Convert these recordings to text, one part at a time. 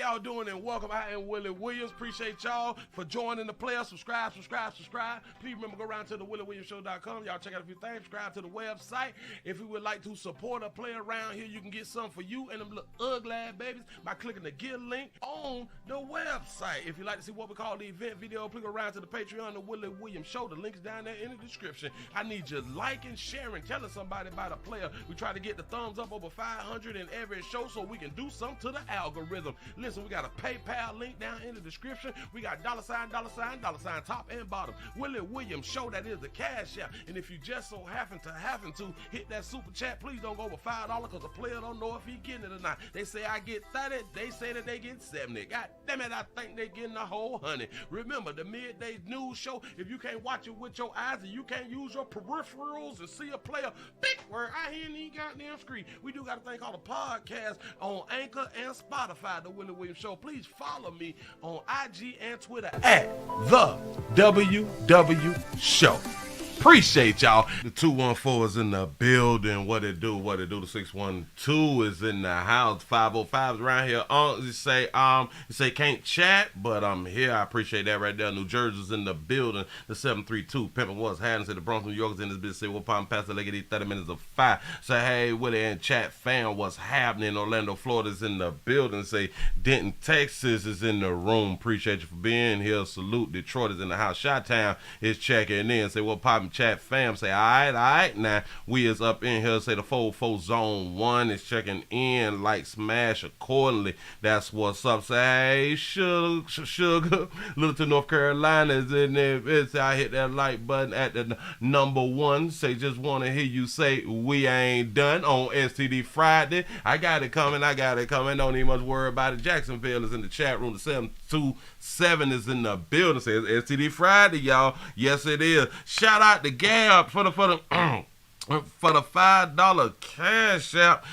y'all doing? And welcome. I am Willie Williams. Appreciate y'all for joining the player. Subscribe. Please remember, go around to the WillieWilliamsShow.com. Y'all check out a few things. Subscribe to the website. If you would like to support a player around here, you can get something for you and them little ugly ass babies by clicking the Get link on the website. If you'd like to see what we call the event video, please go around to the Patreon, the Willie Williams Show. The link's down there in the description. I need you liking, sharing, telling somebody about a player. We try to get the thumbs up over 500 in every show so we can do something to the algorithm. Listen, we got a PayPal link down in the description. We got $, top and bottom. Willie Williams Show, that is the cash app. And if you just so happen to hit that super chat, please don't go over $5 because the player don't know if he getting it or not. They say I get 30, they say that they get 70. God damn it, I think they getting a whole 100. Remember, the midday news show, if you can't watch it with your eyes and you can't use your peripherals and see a player, big word, I hear any goddamn screen. We do got a thing called a podcast on Anchor and Spotify, the Willie Williams Show. Please follow me on IG and Twitter at the WW Show. Appreciate y'all. The 214 is in the building. What it do? The 612 is in the house. 505 is around here. You say can't chat, but I'm here. I appreciate that right there. New Jersey's in the building. The 732 Pimpin' was Haddon say the Bronx, New York is in this bitch. Say what pop Pastor Leggedy 30 minutes of fire. Say hey Willie and chat fam, what's happening? Orlando, Florida's in the building. Say Denton, Texas is in the room. Appreciate you for being here. Salute. Detroit is in the house. Chi-Town is checking in. Say what pop chat fam, say all right now we is up in here. Say the 404 zone 1 is checking in, like smash accordingly, that's what's up. Say hey sugar Littleton, North Carolina is in there. It's I hit that like button at the number 1. Say just want to hear you say we ain't done on STD Friday. I got it coming, don't even much worry about it. Jacksonville is in the chat room. The 727 is in the building. Says STD Friday, y'all. Yes it is. Shout out to Gab for the $5 cash app.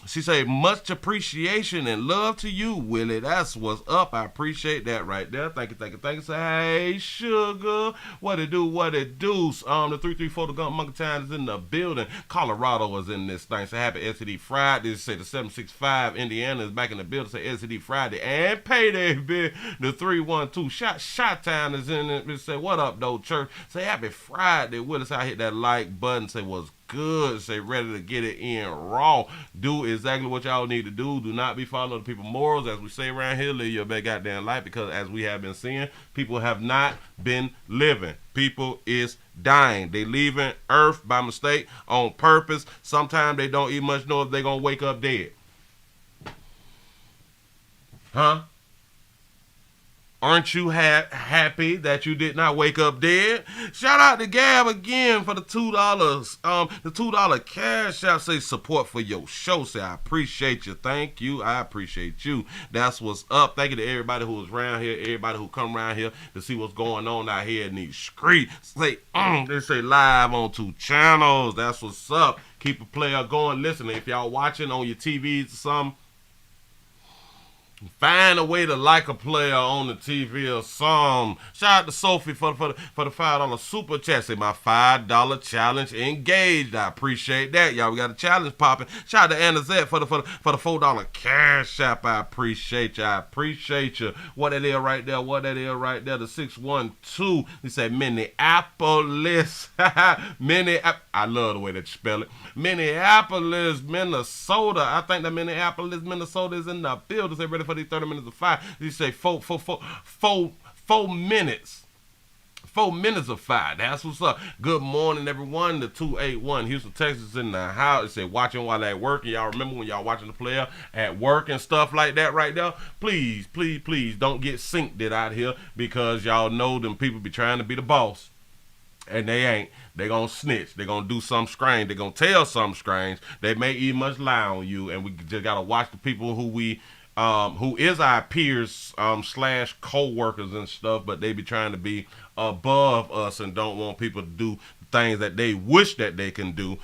She say much appreciation and love to you, Willie. That's what's up. I appreciate that right there. Thank you. Say hey sugar, what it do? The 334 the Gump Monkey Town is in the building. Colorado is in this thing. Say happy STD Friday. Say the 765 Indiana is back in the building. Say STD Friday and payday bill. The 312 Shot Town is in it. Say what up though church. Say happy Friday. Willie say I hit that like button. Say what's good. Say ready to get it in raw. Do exactly what y'all need to do. Do not be following other people's morals. As we say around here, live your best goddamn life, because as we have been seeing, people have not been living. People is dying. They leaving earth by mistake, on purpose. Sometimes they don't even much know if they're gonna wake up dead. Huh? Aren't you happy that you did not wake up dead? Shout out to Gab again for the $2. The $2 cash app. Say support for your show. Say I appreciate you. Thank you. I appreciate you. That's what's up. Thank you to everybody who was around here. Everybody who come around here to see what's going on out here in these streets. Say they say live on 2 channels. That's what's up. Keep a player going. Listen, if y'all watching on your TVs or something, find a way to like a player on the TV or some. Shout out to Sophie for the $5 super chat. Say my $5 challenge engaged. I appreciate that, y'all. We got a challenge popping. Shout out to Anna Zette for the $4 cash app. I appreciate you. What that is right there? The 612. He said Minneapolis. I love the way that you spell it. Minneapolis, Minnesota. I think that Minneapolis, Minnesota is in the building. Say ready for these 30 minutes of fire. You say 4 minutes. 4 minutes of fire. That's what's up. Good morning, everyone. The 281 Houston, Texas in the house. It said watching while at work. And y'all remember when y'all watching the player at work and stuff like that right there? Please don't get synced out here, because y'all know them people be trying to be the boss. And they ain't. They gonna snitch. They gonna do something strange. They gonna tell something strange. They may even much lie on you. And we just gotta watch the people who is our peers slash co-workers and stuff, but they be trying to be above us and don't want people to do things that they wish that they can do.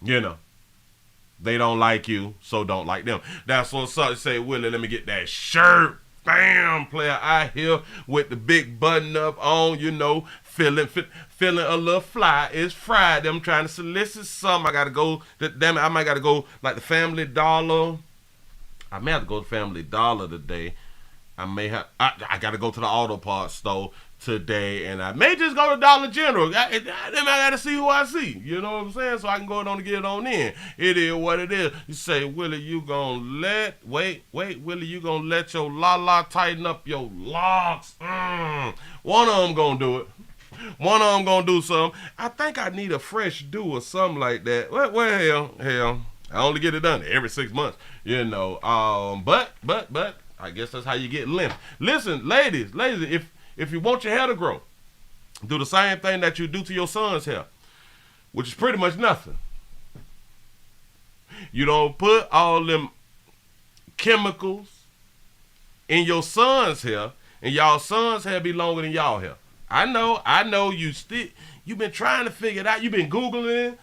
You know, they don't like you, so don't like them. That's what's up. Say, Willie, let me get that shirt. bam, player out here with the big button up on, feeling a little fly. It's Friday. I'm trying to solicit some. I gotta go. Damn it, I might gotta go like the Family Dollar. I may have to go to Family Dollar today. I gotta go to the auto parts store today, and I may just go to Dollar General. Then I gotta see who I see. You know what I'm saying? So I can go on and get it on in. It is what it is. You say, Willie, you gonna wait, Willie, you gonna let your la tighten up your locks? One of them gonna do it. One of them gonna do something. I think I need a fresh do or something like that. Well, hell, I only get it done every 6 months. But I guess that's how you get limp. Listen, ladies, if you want your hair to grow, do the same thing that you do to your son's hair, which is pretty much nothing. You don't put all them chemicals in your son's hair, and y'all son's hair be longer than y'all hair. I know you've been trying to figure it out. You've been Googling it.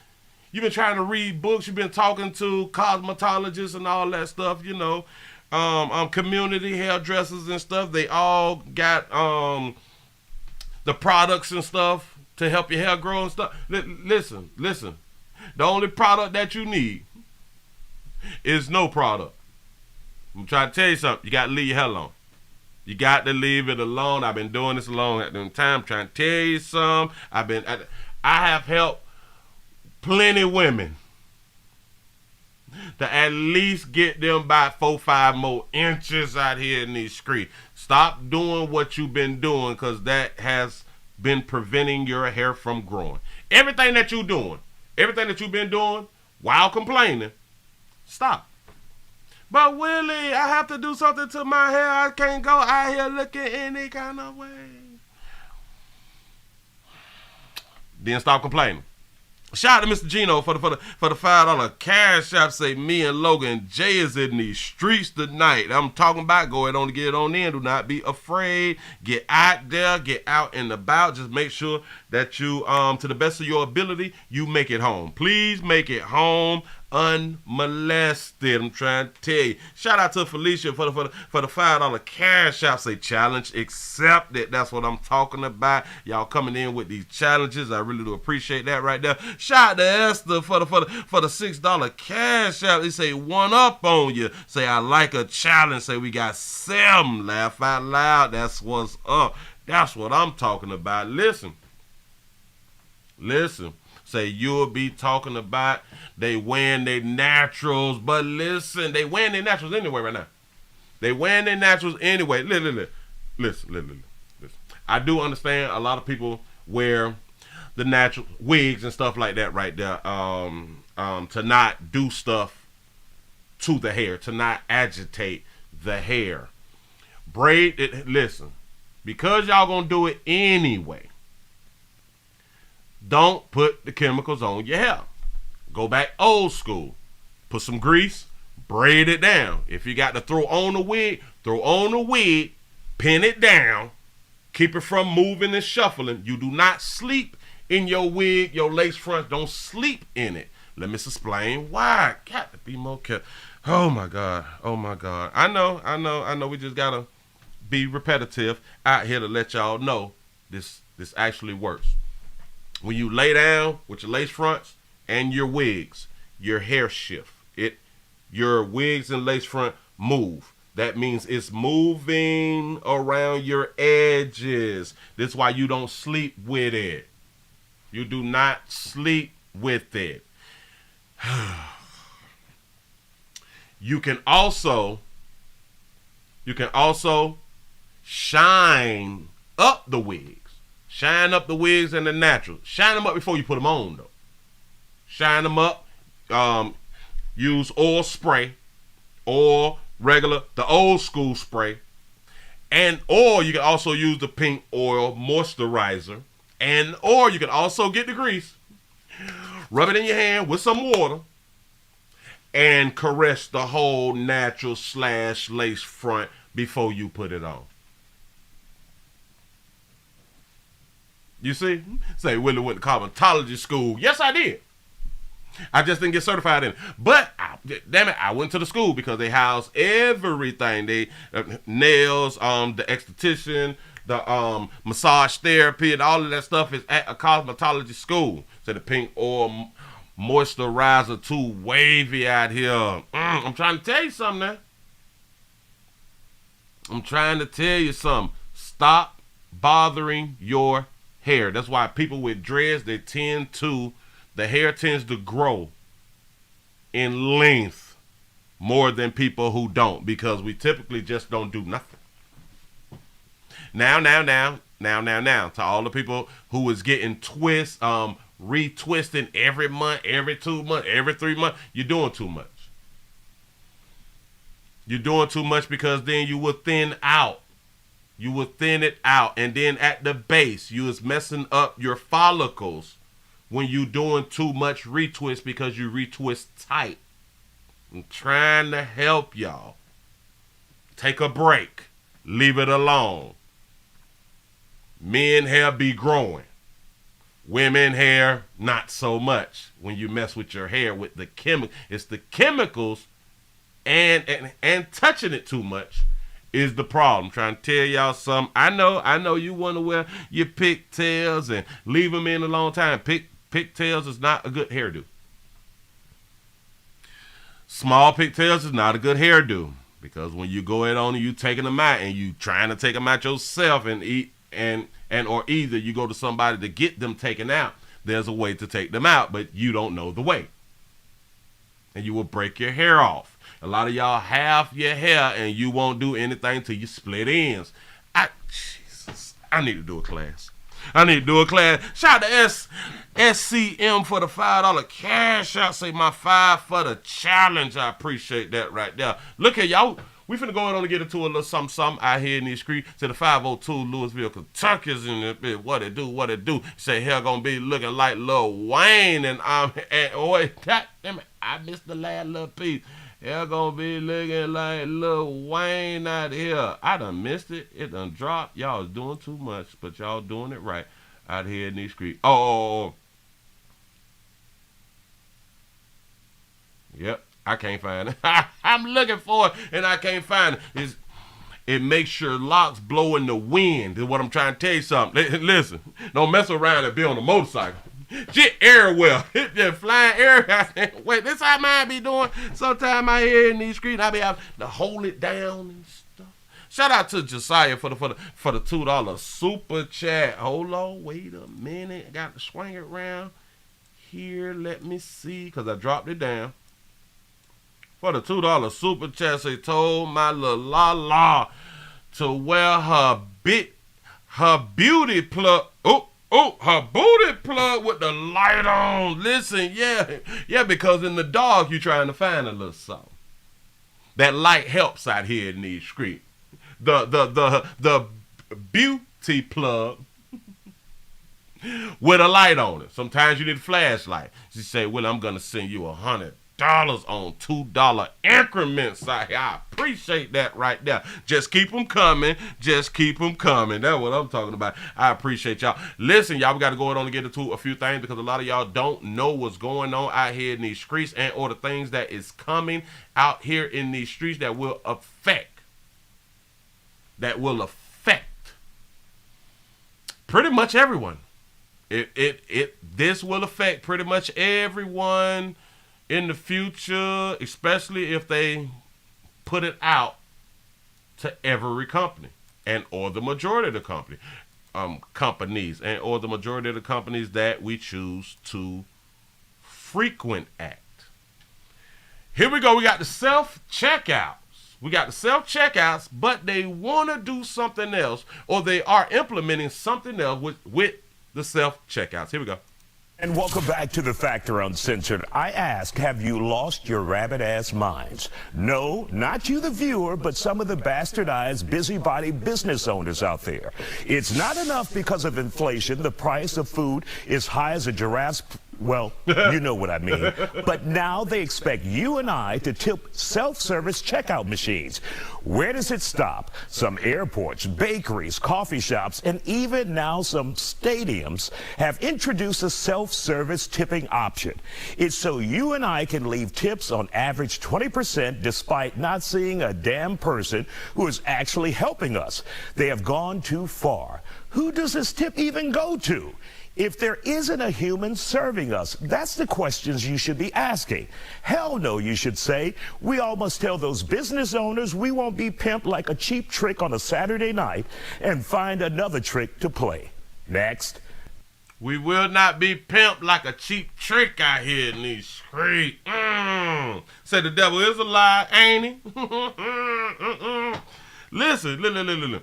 You've been trying to read books. You've been talking to cosmetologists and all that stuff, community hairdressers and stuff. They all got the products and stuff to help your hair grow and stuff. Listen. The only product that you need is no product. I'm trying to tell you something. You got to leave your hair alone. You got to leave it alone. I've been doing this a long time. Trying to tell you something. I have helped plenty women to at least get them by 4-5 more inches out here in these streets. Stop doing what you've been doing, because that has been preventing your hair from growing. Everything that you've been doing while complaining, stop. But Willie, I have to do something to my hair. I can't go out here looking any kind of way. Then stop complaining. Shout out to Mr. Gino for the $5 cash app. Say, me and Logan J is in these streets tonight. I'm talking about going on to get on in. Do not be afraid. Get out there. Get out and about. Just make sure that you, to the best of your ability, you make it home. Please make it home unmolested. I'm trying to tell you. Shout out to Felicia for the $5 cash app. Say, challenge accepted. That's what I'm talking about. Y'all coming in with these challenges. I really do appreciate that right there. Shout out to Esther for the $6 cash app. They say, one up on you. Say, I like a challenge. Say, we got 7. Laugh out loud. That's what's up. That's what I'm talking about. Listen. Say, you'll be talking about they wearing their naturals, but listen, they wearing their naturals anyway right now. They wearing their naturals anyway. Listen. I do understand a lot of people wear the natural wigs and stuff like that right there, to not do stuff to the hair, to not agitate the hair. Braid it. Listen, because y'all gonna do it anyway, don't put the chemicals on your hair. Go back old school. Put some grease, braid it down. If you got to throw on the wig, pin it down. Keep it from moving and shuffling. You do not sleep in your wig, your lace front. Don't sleep in it. Let me explain why. Got to be more careful. Oh my God. I know. We just got to be repetitive out here to let y'all know this actually works. When you lay down with your lace fronts and your wigs, your hair shift. Your wigs and lace front move. That means it's moving around your edges. That's why you don't sleep with it. You do not sleep with it. You can also shine up the wigs. Shine up the wigs and the naturals. Shine them up before you put them on, though. Shine them up. Use oil spray, or regular, the old school spray. Or you can also use the pink oil moisturizer. Or you can also get the grease. Rub it in your hand with some water. And caress the whole natural / lace front before you put it on. You see? Say, Willie went to cosmetology school. Yes, I did. I just didn't get certified in it. But, damn it, I went to the school because they house everything. They nails, the esthetician, the massage therapy, and all of that stuff is at a cosmetology school. So the pink oil moisturizer too wavy out here. I'm trying to tell you something now. I'm trying to tell you something. Stop bothering your hair. That's why people with dreads, the hair tends to grow in length more than people who don't, because we typically just don't do nothing. Now, to all the people who is getting retwisting every month, every 2 months, every 3 months, you're doing too much. You're doing too much, because then you will thin out. You will thin it out. And then at the base, you is messing up your follicles when you doing too much retwist, because you retwist tight. I'm trying to help y'all. Take a break. Leave it alone. Men hair be growing. Women hair, not so much. When you mess with your hair with the chemical, it's the chemicals and touching it too much is the problem. I'm trying to tell y'all something. I know you want to wear your pigtails and leave them in a long time. Pigtails is not a good hairdo. Small pigtails is not a good hairdo, because when you go ahead on and you taking them out and you trying to take them out yourself and eat or either you go to somebody to get them taken out, there's a way to take them out, but you don't know the way. And you will break your hair off. A lot of y'all have your hair and you won't do anything till you split ends. Jesus, I need to do a class. Shout out to SCM for the $5 cash out. Say my 5 for the challenge. I appreciate that right there. Look at y'all. We finna go on and get into a little something out here in these streets. To the 502 Louisville, Kentucky's in the bit. What it do? Say hell gonna be looking like Lil Wayne, and wait, damn it, I missed the last little piece. Hell gonna be looking like Lil Wayne out here. I done missed it. It done dropped. Y'all is doing too much, but y'all doing it right out here in these streets. Oh. Yep. I can't find it. I'm looking for it, and I can't find it. It makes your locks blow in the wind, is what I'm trying to tell you something. Listen, don't mess around and be on a motorcycle. Shit everywhere. Just flying everywhere. Wait, this how mine be doing. Sometime I hear in these streets, I be having to hold it down and stuff. Shout out to Josiah for the $2 super chat. Hold on, wait a minute. I got to swing it around here. Let me see, because I dropped it down. For the $2 super chat, they told my little la to wear her beauty plug. Her booty plug with the light on. Listen, yeah, because in the dark you trying to find a little something. That light helps out here in these streets. The beauty plug with a light on it. Sometimes you need a flashlight. She say, "Well, I'm gonna send you $100 on $2 increments out here." I appreciate that right there. Just keep them coming. That's what I'm talking about. I appreciate y'all. Listen, y'all, we got to go on and get into a few things, because a lot of y'all don't know what's going on out here in these streets, and or the things that is coming out here in these streets that will affect pretty much everyone. This will affect pretty much everyone in the future, especially if they put it out to every company and or the majority of the companies and or the majority of the companies that we choose to frequent at. Here we go. We got the self-checkouts. But they want to do something else, or they are implementing something else with the self-checkouts. Here we go. And welcome back to The Factor Uncensored. I ask, have you lost your rabbit-ass minds? No, not you, the viewer, but some of the bastardized busybody business owners out there. It's not enough because of inflation. The price of food is high as a giraffe's Well, you know what I mean. But now they expect you and I to tip self-service checkout machines. Where does it stop? Some airports, bakeries, coffee shops, and even now some stadiums have introduced a self-service tipping option. It's so you and I can leave tips on average 20% despite not seeing a damn person who is actually helping us. They have gone too far. Who does this tip even go to? If there isn't a human serving us, that's the questions you should be asking. Hell no, you should say. We all must tell those business owners we won't be pimped like a cheap trick on a Saturday night and find another trick to play. Next. We will not be pimped like a cheap trick out here in these streets. Say the devil is a lie, ain't he? Listen.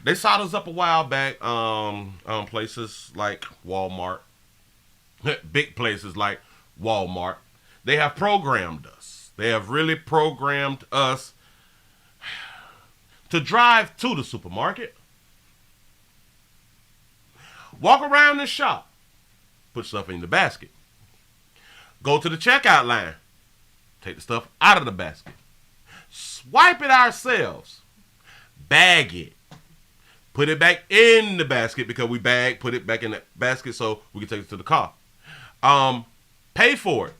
They sought us up a while back, places like Walmart, big places like Walmart. They have programmed us. They have really programmed us to drive to the supermarket, walk around the shop, put stuff in the basket, go to the checkout line, take the stuff out of the basket, swipe it ourselves, bag it, put it back in the basket because we put it back in the basket so we can take it to the car. Pay for it.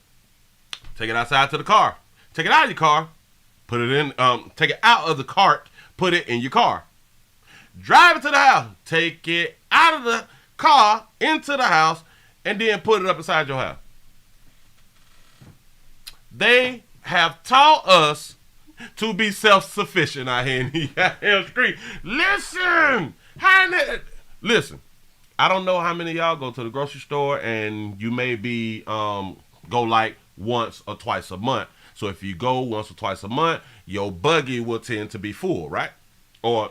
Take it outside to the car. Take it out of your car. Put it in, take it out of the cart. Put it in your car. Drive it to the house. Take it out of the car into the house and then put it up inside your house. They have taught us to be self-sufficient out here in the street. Listen, I don't know how many of y'all go to the grocery store and you may be go like once or twice a month. So if you go once or twice a month, your buggy will tend to be full, right? Or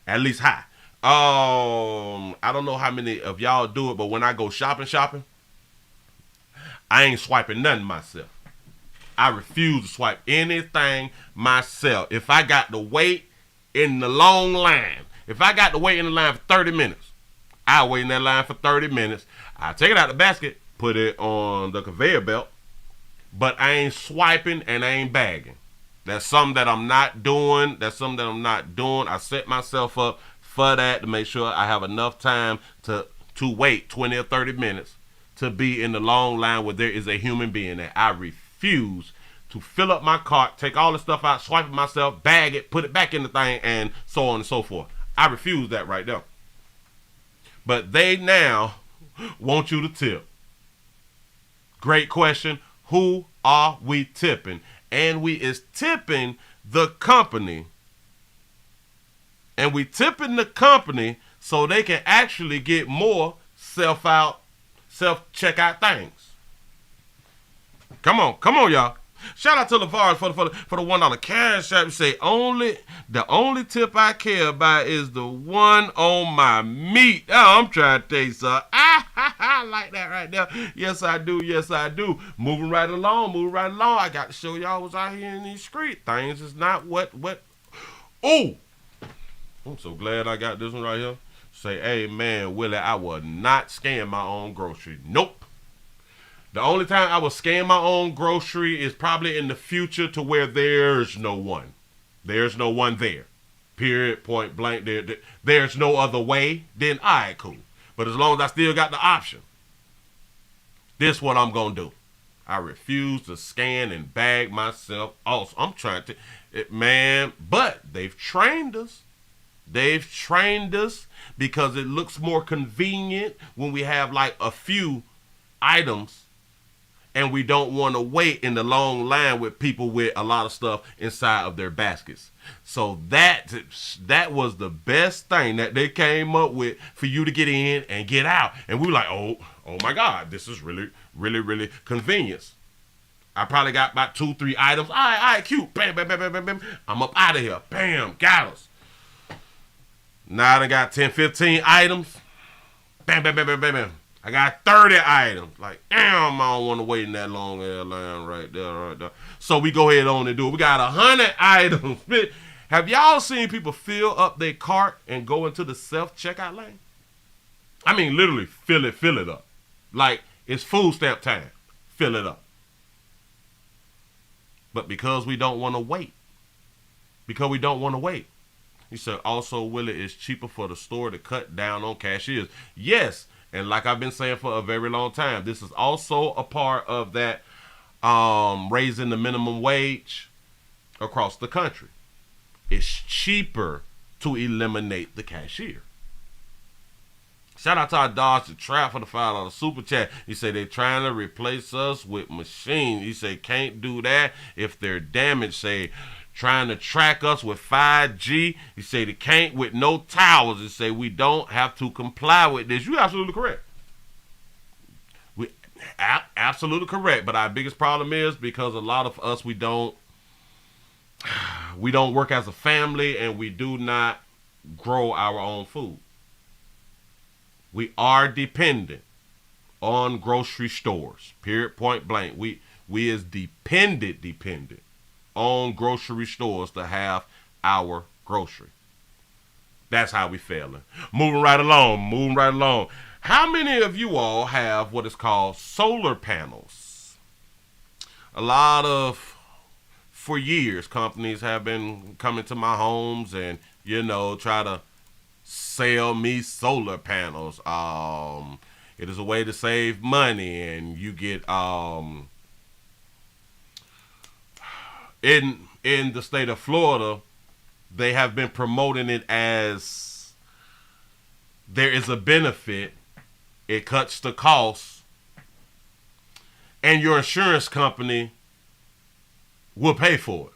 at least high. I don't know how many of y'all do it, but when I go shopping, I ain't swiping nothing myself. I refuse to swipe anything myself. If I got to wait in the long line, if I got to wait in the line for 30 minutes, I'll wait in that line for 30 minutes. I take it out of the basket, put it on the conveyor belt, but I ain't swiping and I ain't bagging. That's something that I'm not doing. I set myself up for that to make sure I have enough time to wait 20 or 30 minutes to be in the long line where there is a human being there. I refuse to fill up my cart, take all the stuff out, swipe it myself, bag it, put it back in the thing, and so on and so forth. I refuse that right there. But they now want you to tip. Great question. Who are we tipping? And we is tipping the company. And we tipping the company so they can actually get more self-checkout things. Come on, y'all. Shout out to LeVar for the $1 cash app. Say the only tip I care about is the one on my meat. Oh, I'm trying to taste something. I like that right there. Yes, I do. Moving right along. I got to show y'all what's out here in these street. Things is not what. Oh, I'm so glad I got this one right here. Say, hey man, Willie, I will not scan my own grocery. Nope. The only time I will scan my own grocery is probably in the future to where there's no one. There's no one there. Period, point blank. There's no other way. Then, all right, cool. But as long as I still got the option, this is what I'm going to do. I refuse to scan and bag myself. Also, I'm trying to, but they've trained us. They've trained us because it looks more convenient when we have like a few items and we don't want to wait in the long line with people with a lot of stuff inside of their baskets. So that was the best thing that they came up with for you to get in and get out. And we were like, oh my God, this is really, really, really convenience. I probably got about 2-3 items. All right, cute. Bam, bam, bam, bam, bam, bam. I'm up out of here. Bam, got us. Now I done got 10, 15 items. Bam, bam, bam, bam, bam, bam. I got 30 items. Like, damn, I don't want to wait in that long air line right there. So we go ahead on and do it. We got 100 items. Have y'all seen people fill up their cart and go into the self-checkout lane? I mean, literally fill it up. Like, It's food stamp time. Fill it up. But because we don't want to wait. He said, also, Willie, it's cheaper for the store to cut down on cashiers. Yes, and like I've been saying for a very long time, this is also a part of that raising the minimum wage across the country. It's cheaper to eliminate the cashier. Shout out to our Dodge the Trap for the $5 super chat. He said they're trying to replace us with machines. He said can't do that if they're damaged. Say trying to track us with 5G. He said they can't with no towers. He said we don't have to comply with this. You're absolutely correct. Absolutely correct. But our biggest problem is because a lot of us we don't work as a family and we do not grow our own food. We are dependent on grocery stores. Period, point blank. We is dependent on grocery stores to have our grocery. That's how we failing. Moving right along. How many of you all have what is called solar panels? A lot of, for years, companies have been coming to my homes and, try to sell me solar panels. It is a way to save money, and you get in the state of Florida, they have been promoting it as there is a benefit. It cuts the cost, and your insurance company will pay for it.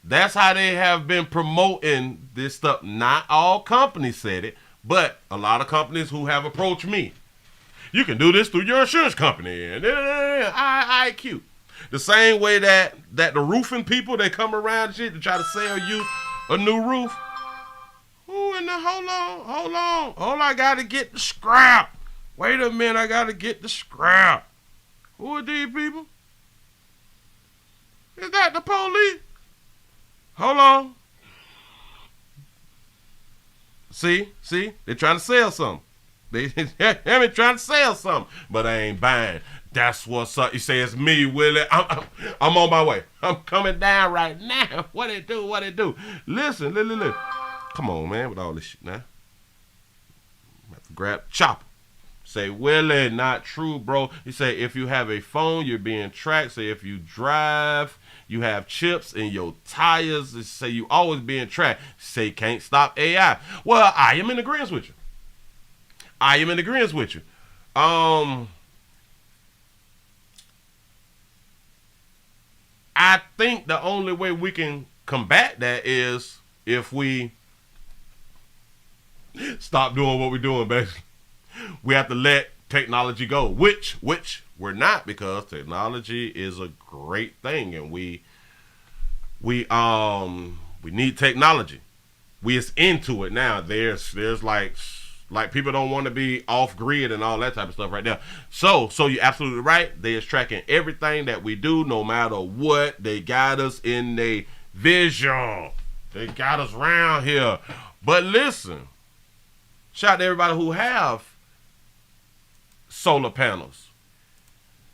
That's how they have been promoting this stuff. Not all companies said it, but a lot of companies who have approached me. You can do this through your insurance company. And IQ. The same way that the roofing people, they come around shit to try to sell you a new roof. Ooh, and then hold on. I got to get the scrap. Wait a minute, I got to get the scrap. Who are these people? Is that the police? Hold on. See, they're trying to sell something. They're trying to sell something, but I ain't buying. That's what's up. You say it's me, Willie. I'm on my way. I'm coming down right now. What it do? Listen. Come on, man, with all this shit now. I have to grab the chopper. Say, Willie, not true, bro. He say, if you have a phone, you're being tracked. Say, if you drive, you have chips in your tires. They say you always being tracked. Say, can't stop AI. Well, I am in agreement with you. I think the only way we can combat that is if we stop doing what we're doing, basically. We have to let technology go, which we're not, because technology is a great thing, and we need technology. We is into it now. There's like people don't want to be off grid and all that type of stuff right now. So you're absolutely right. They is tracking everything that we do, no matter what. They got us in their vision. They got us around here. But listen, shout out to everybody who have solar panels,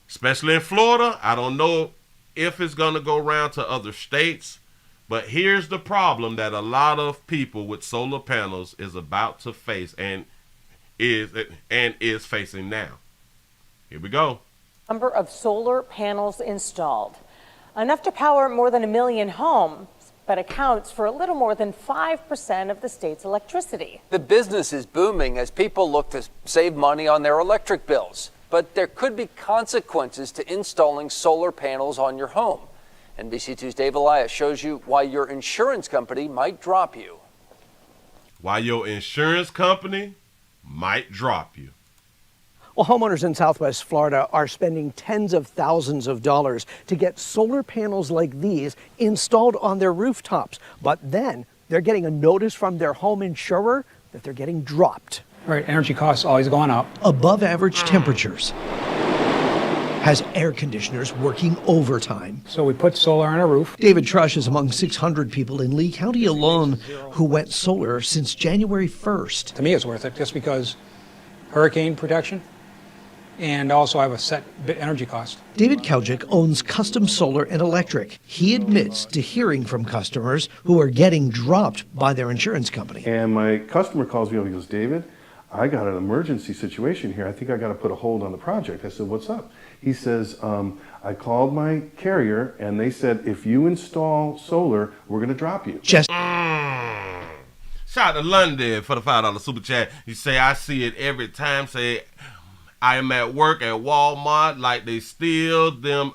especially in Florida. I don't know if it's going to go around to other states, but here's the problem that a lot of people with solar panels is about to face and is facing now. Here we go. Number of solar panels installed, enough to power more than 1 million homes, but accounts for a little more than 5% of the state's electricity. The business is booming as people look to save money on their electric bills. But there could be consequences to installing solar panels on your home. NBC2's Dave Elias shows you why your insurance company might drop you. Why your insurance company might drop you. Well, homeowners in Southwest Florida are spending tens of thousands of dollars to get solar panels like these installed on their rooftops. But then they're getting a notice from their home insurer that they're getting dropped. Right, energy costs always going up. Above average temperatures has air conditioners working overtime. So we put solar on our roof. David Trush is among 600 people in Lee County alone who went solar since January 1st. To me, it's worth it just because hurricane protection. and also I have a set energy cost. David Kaujic owns Custom Solar and Electric. He admits to hearing from customers who are getting dropped by their insurance company. And my customer calls me up, he goes, David, I got an emergency situation here. I think I got to put a hold on the project. I said, what's up? He says, I called my carrier and they said, if you install solar, we're going to drop you. Shout out to London for the $5 super chat. You say, I see it every time. Say, I am at work at Walmart, like they steal them.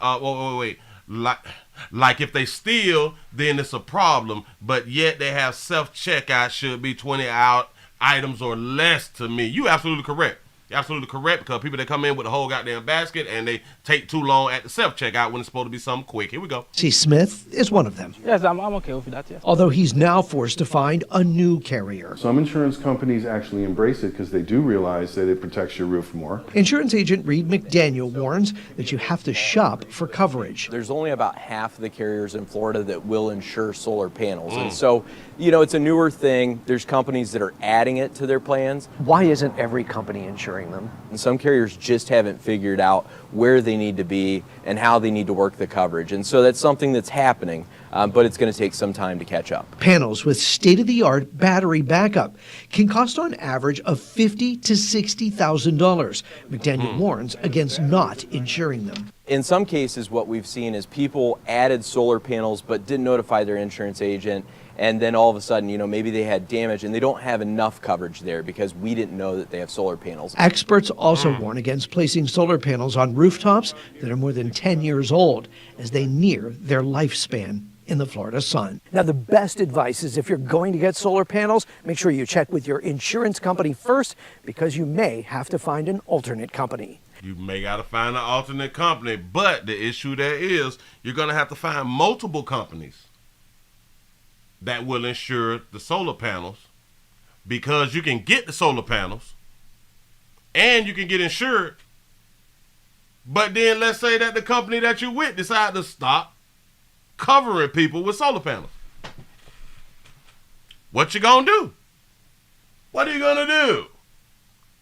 Wait. Like if they steal, then it's a problem. But yet they have self-checkout should be 20 out items or less to me. You absolutely correct. You're absolutely correct, because people that come in with the whole goddamn basket and they take too long at the self-checkout when it's supposed to be something quick. Here we go. C. Smith is one of them. Yes, I'm okay with that, yes. Although he's now forced to find a new carrier. Some insurance companies actually embrace it because they do realize that it protects your roof more. Insurance agent Reed McDaniel warns that you have to shop for coverage. There's only about half of the carriers in Florida that will insure solar panels. And so, you know, it's a newer thing. There's companies that are adding it to their plans. Why isn't every company insuring them? And some carriers just haven't figured out where they need to be and how they need to work the coverage. And so that's something that's happening, but it's going to take some time to catch up. Panels with state-of-the-art battery backup can cost on average of $50,000 to $60,000. McDaniel warns against not insuring them. In some cases, what we've seen is people added solar panels but didn't notify their insurance agent, and then all of a sudden, you know, maybe they had damage and they don't have enough coverage there because we didn't know that they have solar panels. Experts also warn against placing solar panels on rooftops that are more than 10 years old as they near their lifespan in the Florida sun. Now, the best advice is if you're going to get solar panels, make sure you check with your insurance company first, because you may have to find an alternate company. You may got to find an alternate company, but the issue there is you're going to have to find multiple companies that will insure the solar panels, because you can get the solar panels and you can get insured. But then let's say that the company that you're with decide to stop covering people with solar panels. What you gonna do? What are you gonna do?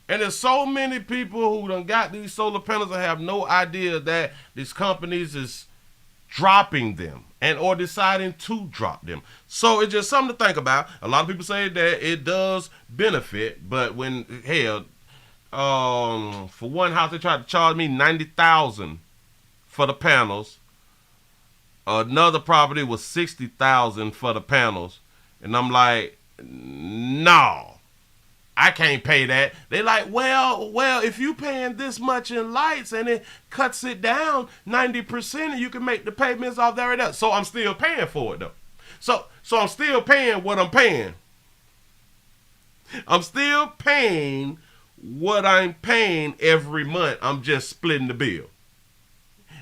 And there's so many people who done got these solar panels and have no idea that these companies is dropping them and or deciding to drop them. So it's just something to think about. A lot of people say that it does benefit, but when, hell, for one house they tried to charge me $90,000 for the panels. Another property was $60,000 for the panels, and I'm like, no, I can't pay that. They like, well, if you paying this much in lights and it cuts it down 90%, and you can make the payments off there and there. So I'm still paying for it though. So I'm still paying what I'm paying. I'm still paying what I'm paying every month. I'm just splitting the bill.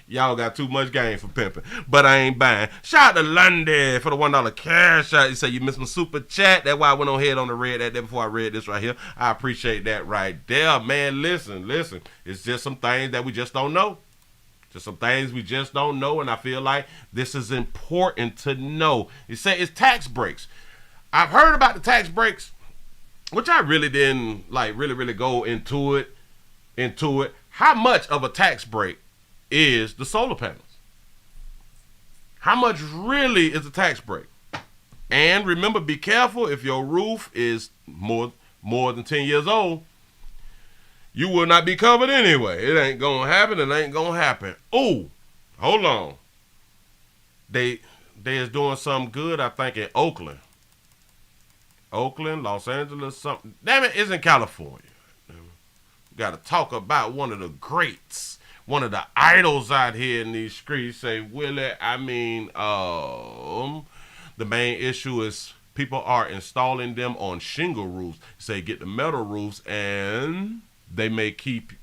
Y'all got too much game for pimping, but I ain't buying. Shout out to London for the $1 cash out. You say you missed my super chat. That's why I went on ahead on the read that day before I read this right here. I appreciate that right there, man. Listen. It's just some things that we just don't know. Just some things we just don't know, and I feel like this is important to know. You say it's tax breaks. I've heard about the tax breaks, which I really didn't like really go into it. How much of a tax break is the solar panels? How much really is a tax break? And remember, be careful. If your roof is more than 10 years old, you will not be covered anyway. It ain't gonna happen. It ain't gonna happen. Oh, hold on. They is doing something good, I think, in Oakland, Los Angeles, something. Damn it, it's in California. Got to talk about one of the greats. One of the idols out here in these streets. Say, Willie, I mean, the main issue is people are installing them on shingle roofs. Say, get the metal roofs, and they may keep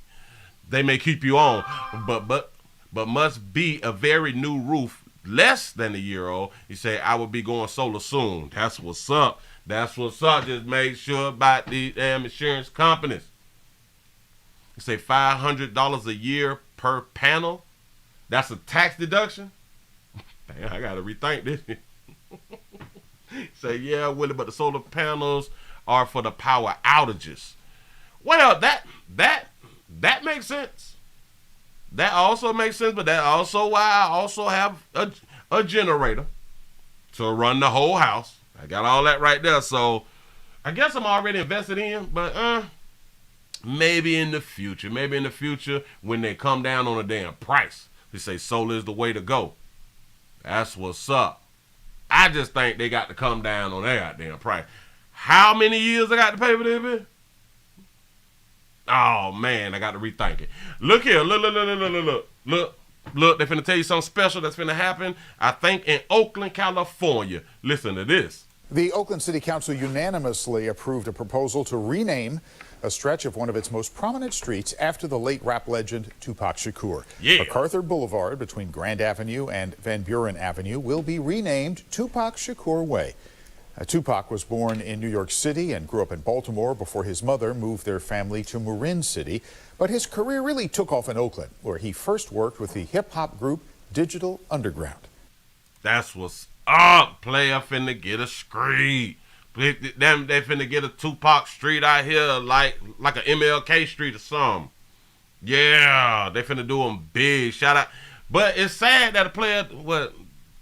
you on, but must be a very new roof, less than a year old. You say, I will be going solar soon. That's what's up. Just make sure about these damn insurance companies. You say $500 a year per panel. That's a tax deduction. Dang, I gotta rethink this. Say, yeah, Willie, but the solar panels are for the power outages. Well, that makes sense. That also makes sense, but that also why I also have a generator to run the whole house. I got all that right there. So I guess I'm already invested in, but maybe in the future. Maybe in the future when they come down on a damn price. They say solar is the way to go. That's what's up. I just think they got to come down on their goddamn price. How many years I got to pay for this bitch? Oh, man, I got to rethink it. Look here. Look. They finna tell you something special that's finna happen, I think, in Oakland, California. Listen to this. The Oakland City Council unanimously approved a proposal to rename a stretch of one of its most prominent streets after the late rap legend Tupac Shakur. Yeah. MacArthur Boulevard between Grand Avenue and Van Buren Avenue will be renamed Tupac Shakur Way. Tupac was born in New York City and grew up in Baltimore before his mother moved their family to Marin City. But his career really took off in Oakland, where he first worked with the hip-hop group Digital Underground. That's what's up. Player finna get a street. They finna get a Tupac street out here like an MLK street or something. Yeah, they finna do them big. Shout out. But it's sad that a player,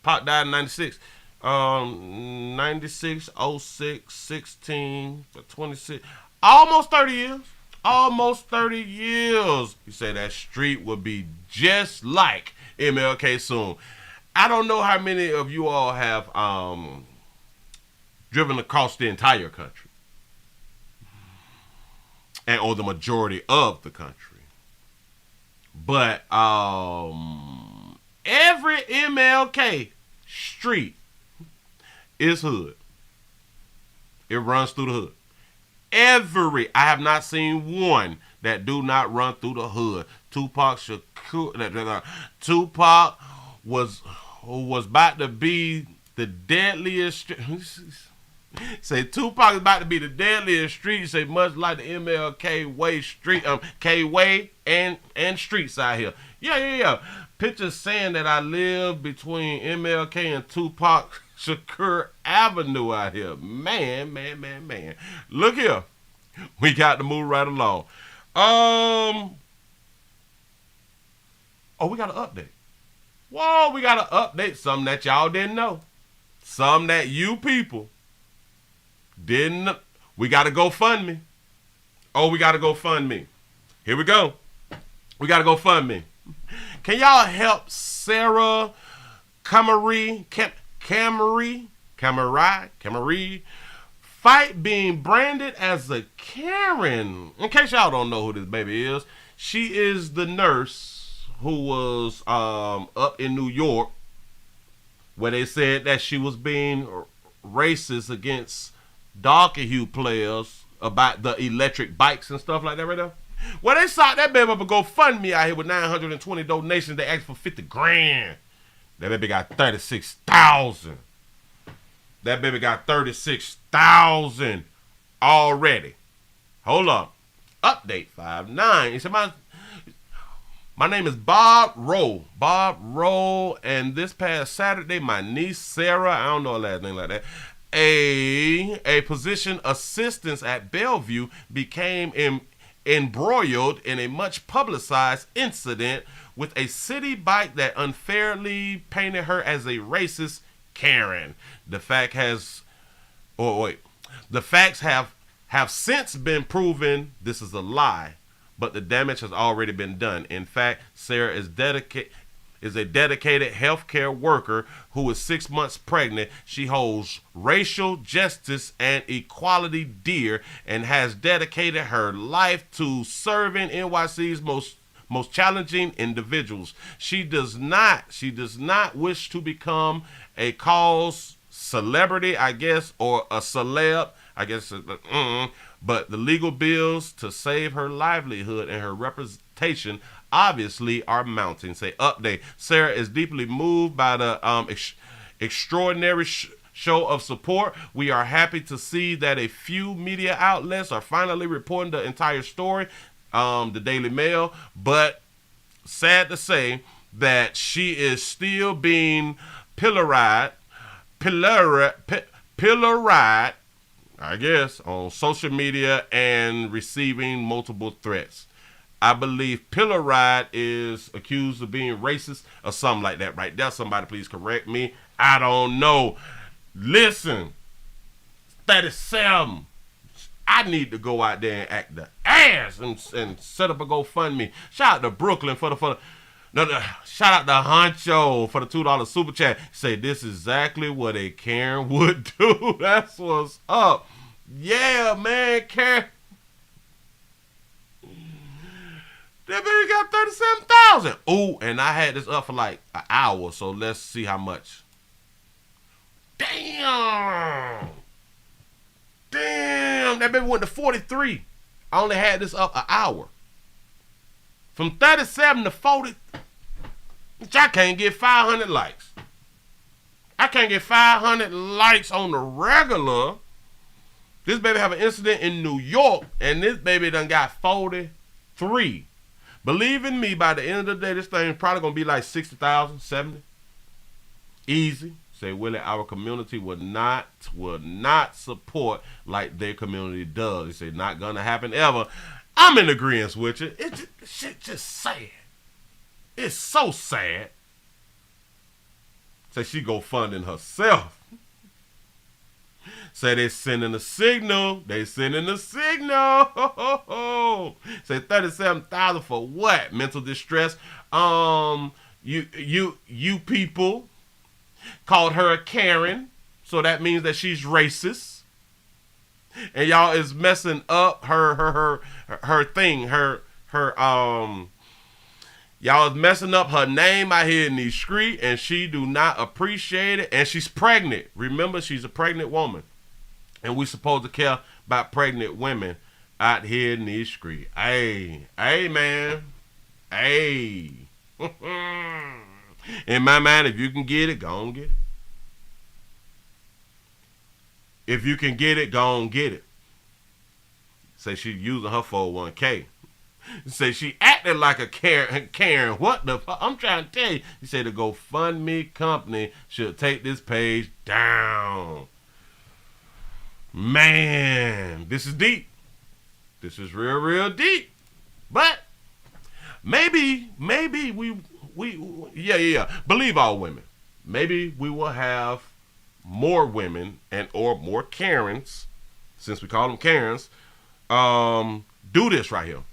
Pac died in 96. 96, 06, 16, 26. Almost 30 years. Almost 30 years. You say that street will be just like MLK soon. I don't know how many of you all have driven across the entire country, or the majority of the country. But every MLK street is hood. It runs through the hood. I have not seen one that do not run through the hood. Tupac Shakur, Tupac was about to be the deadliest. Say Tupac is about to be the deadliest street. Say much like the MLK Way street, K Way and streets out here. Yeah. Pictures saying that I live between MLK and Tupac Shakur Avenue out here. Man. Look here. We got to move right along. We got to update. Whoa, we got to update something that y'all didn't know. Something that you people didn't. We got to GoFundMe. We got to GoFundMe. Here we go. We got to GoFundMe. Can y'all help Sarah Camry fight being branded as a Karen? In case y'all don't know who this baby is, she is the nurse who was up in New York where they said that she was being racist against darker hue players about the electric bikes and stuff like that right there. Well, they sought that baby up and GoFundMe out here with 920 donations. They asked for 50 grand. That baby got 36,000. That baby got 36,000 already. Hold up. Update 5-9. He said, my name is Bob Rowe. Bob Rowe, and this past Saturday, my niece Sarah, I don't know her last name like that, a physician assistant at Bellevue became embroiled in a much publicized incident with a city bike that unfairly painted her as a racist Karen. The facts have since been proven this is a lie, but the damage has already been done. In fact, Sarah is a dedicated healthcare worker who is 6 months pregnant. She holds racial justice and equality dear and has dedicated her life to serving NYC's most challenging individuals. She does not wish to become a cause celebrity, I guess, or a celeb, I guess, but the legal bills to save her livelihood and her representation obviously are mounting. Say update. Sarah is deeply moved by the extraordinary show of support. We are happy to see that a few media outlets are finally reporting the entire story, the Daily Mail, but sad to say that she is still being pilloried, I guess, on social media and receiving multiple threats. I believe Pillar Ride is accused of being racist or something like that right there. Somebody please correct me. I don't know. Listen, 37. I need to go out there and act the ass and set up a GoFundMe. Shout out to Brooklyn shout out to Honcho for the $2 super chat. Say this is exactly what a Karen would do. That's what's up. Yeah, man, Karen. That baby got 37,000. Ooh, and I had this up for like an hour, so let's see how much. Damn, that baby went to 43. I only had this up an hour. From 37 to 40, which I can't get 500 likes. I can't get 500 likes on the regular. This baby have an incident in New York, and this baby done got 43. Believe in me, by the end of the day, this thing probably going to be like 60,000, 70. Easy. Say, Willie, our community will not support like their community does. He said, not going to happen ever. I'm in agreement with you. Shit just sad. It's so sad. Say, she go funding herself. Say they sending a signal. They sending a signal. Say 37,000 for what? Mental distress. You people called her a Karen, so that means that she's racist. And y'all is messing up her thing. Y'all is messing up her name out here in these streets, and she do not appreciate it. And she's pregnant. Remember, she's a pregnant woman. And we supposed to care about pregnant women out here in these streets. Hey, man. Hey. In my mind, if you can get it, go on get it. If you can get it, go on get it. Say she using her 401k. Say she acting like a Karen. What the fuck? I'm trying to tell you. He said the GoFundMe company should take this page down. Man, this is deep. This is real deep. But maybe we believe all women. Maybe we will have more women or more Karens, since we call them Karens, do this right here.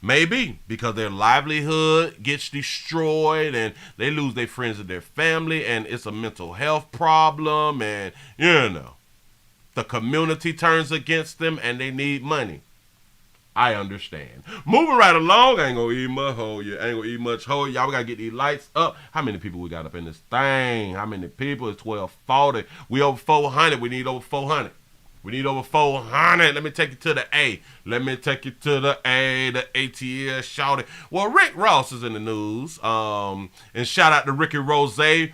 Maybe because their livelihood gets destroyed and they lose their friends and their family, and it's a mental health problem, and the community turns against them and they need money. I understand. Moving right along, I ain't gonna eat much hole. Y'all, we gotta get these lights up. How many people we got up in this thing? How many people? It's 1240. We over 400. We need over 400. We need over 400. Let me take you to the A. The ATL shouted. Well, Rick Ross is in the news. And shout out to Ricky Rose. Rick.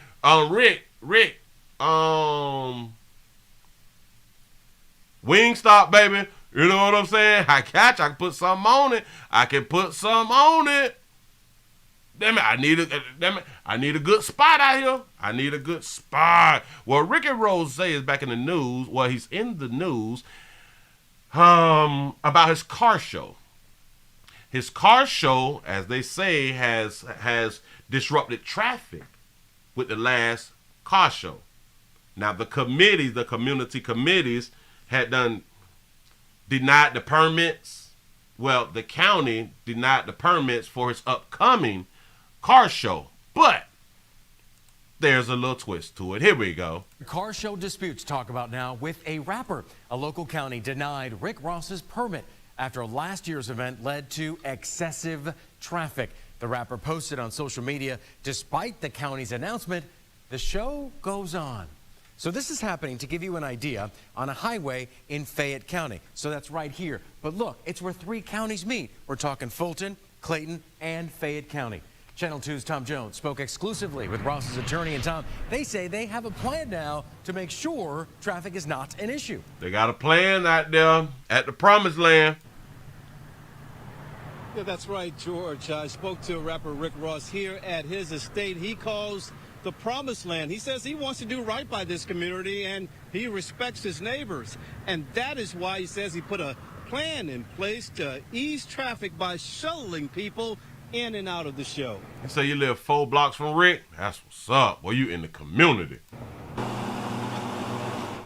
Wingstop, baby. You know what I'm saying? I can put something on it. Damn it, I need a good spot out here. I need a good spot. Well, Ricky Rose is back in the news. Well, he's in the news about his car show. His car show, as they say, has disrupted traffic with the last car show. Now, the community committees had denied the permits. Well, the county denied the permits for his upcoming car show, but there's a little twist to it. Here we go. Car show disputes talk about now with a rapper. A local county denied Rick Ross's permit after last year's event led to excessive traffic. The rapper posted on social media, despite the county's announcement, the show goes on. So this is happening, to give you an idea, on a highway in Fayette County. So that's right here. But look, it's where 3 counties meet. We're talking Fulton, Clayton, and Fayette County. Channel 2's Tom Jones spoke exclusively with Ross's attorney, and Tom, they say they have a plan now to make sure traffic is not an issue. They got a plan out there at the promised land. Yeah, that's right, George. I spoke to rapper Rick Ross here at his estate. He calls the promised land. He says he wants to do right by this community and he respects his neighbors. And that is why he says he put a plan in place to ease traffic by shuttling people in and out of the show. You say you live 4 blocks from Rick? That's what's up. Well, you in the community.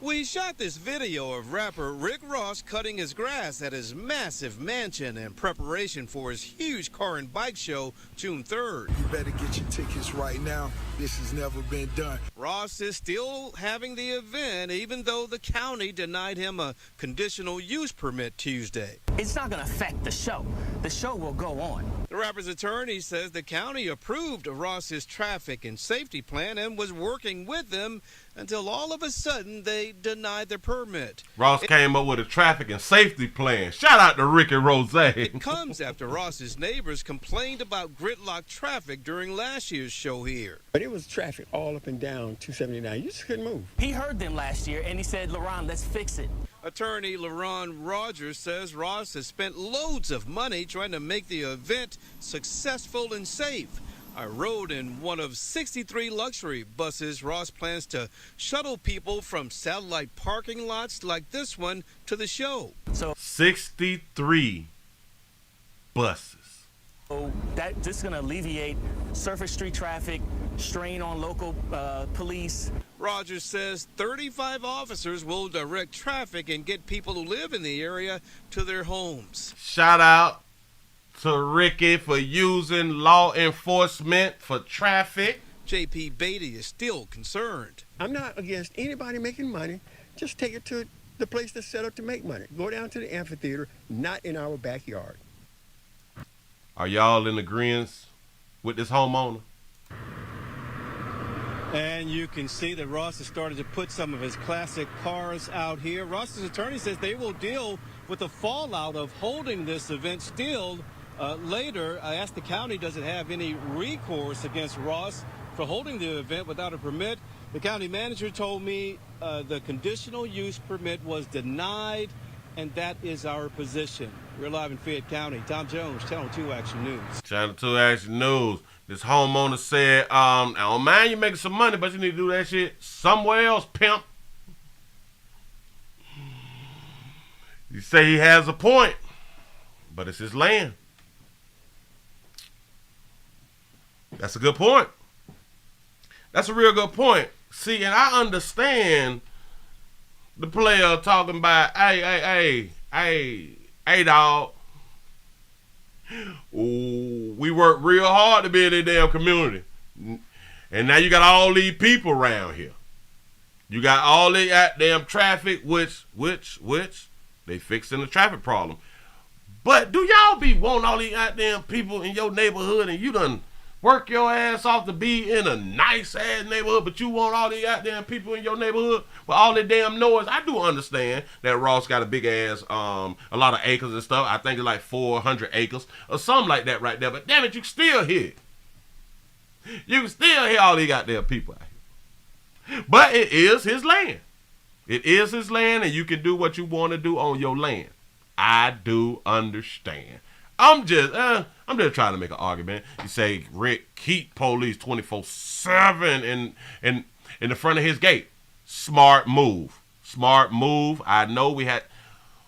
We shot this video of rapper Rick Ross cutting his grass at his massive mansion in preparation for his huge car and bike show June 3rd. You better get your tickets right now. This has never been done. Ross is still having the event, even though the county denied him a conditional use permit Tuesday. It's not going to affect the show. The show will go on. The rapper's attorney says the county approved of Ross's traffic and safety plan and was working with them until all of a sudden they denied the permit. Ross came up with a traffic and safety plan. Shout out to Rick and Rose. It comes after Ross's neighbors complained about gridlock traffic during last year's show here. But it was traffic all up and down 279. You just couldn't move. He heard them last year and he said, LaRon, let's fix it. Attorney LaRon Rogers says Ross has spent loads of money trying to make the event successful and safe. I rode in one of 63 luxury buses. Ross plans to shuttle people from satellite parking lots like this one to the show. So 63 buses. So this is going to alleviate surface street traffic, strain on local police. Rogers says 35 officers will direct traffic and get people who live in the area to their homes. Shout out to Ricky for using law enforcement for traffic. J.P. Beatty is still concerned. I'm not against anybody making money. Just take it to the place that's set up to make money. Go down to the amphitheater, not in our backyard. Are y'all in agreement with this homeowner? And you can see that Ross has started to put some of his classic cars out here. Ross's attorney says they will deal with the fallout of holding this event still later. I asked the county, does it have any recourse against Ross for holding the event without a permit? The county manager told me the conditional use permit was denied, and that is our position. We're live in Fayette County. Tom Jones, Channel 2 Action News. Channel 2 Action News. This homeowner said, I don't mind you making some money, but you need to do that shit somewhere else, pimp. You say he has a point, but it's his land. That's a good point. That's a real good point. See, and I understand the player talking about, hey, dog. Ooh, we work real hard to be in this damn community. And now you got all these people around here. You got all the goddamn traffic, which they fixing the traffic problem. But do y'all be wanting all these goddamn people in your neighborhood and you done work your ass off to be in a nice ass neighborhood, but you want all these goddamn people in your neighborhood with all that damn noise? I do understand that Ross got a big ass, a lot of acres and stuff. I think it's like 400 acres or something like that right there. But damn it, you can still hear it. You can still hear all these goddamn people out here. But it is his land. It is his land, and you can do what you want to do on your land. I do understand. I'm just trying to make an argument. You say, Rick, keep police 24/7 in the front of his gate. Smart move. Smart move. I know we have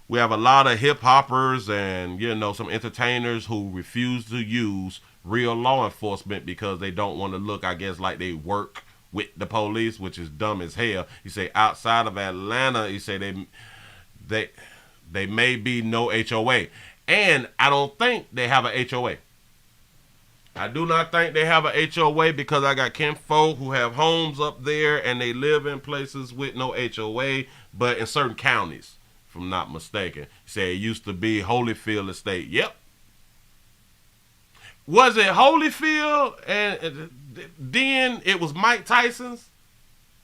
a lot of hip hoppers and some entertainers who refuse to use real law enforcement because they don't want to look, I guess, like they work with the police, which is dumb as hell. You say outside of Atlanta, you say they may be no HOA. And I don't think they have a HOA. I do not think they have a HOA because I got kinfolk who have homes up there and they live in places with no HOA, but in certain counties, if I'm not mistaken. Say it used to be Holyfield Estate. Yep. Was it Holyfield and then it was Mike Tyson's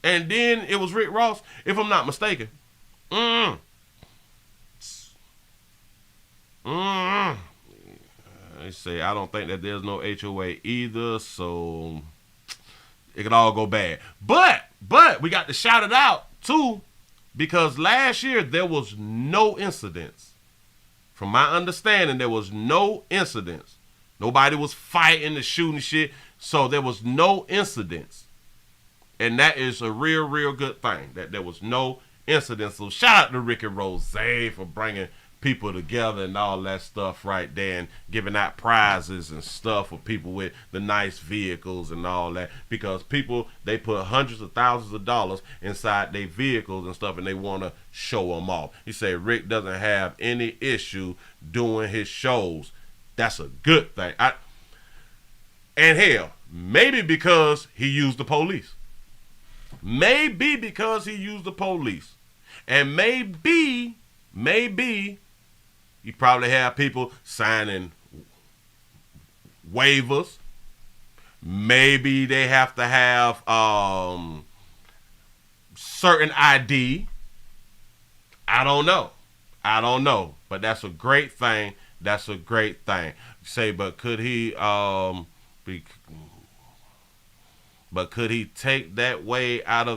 and then it was Rick Ross, if I'm not mistaken. They say I don't think that there's no HOA either, so it could all go bad. But we got to shout it out too, because last year there was no incidents. From my understanding, there was no incidents. Nobody was fighting and shooting shit, so there was no incidents. And that is a real good thing, that there was no incidents. So shout out to Rick and Rose for bringing people together and all that stuff right there, and giving out prizes and stuff for people with the nice vehicles and all that, because people, they put hundreds of thousands of dollars inside their vehicles and stuff, and they want to show them off. He said Rick doesn't have any issue doing his shows. That's a good thing. And hell, maybe because he used the police. Maybe because he used the police. And maybe you probably have people signing waivers. Maybe they have to have certain ID. I don't know. But that's a great thing. That's a great thing. Say, but could he take that way out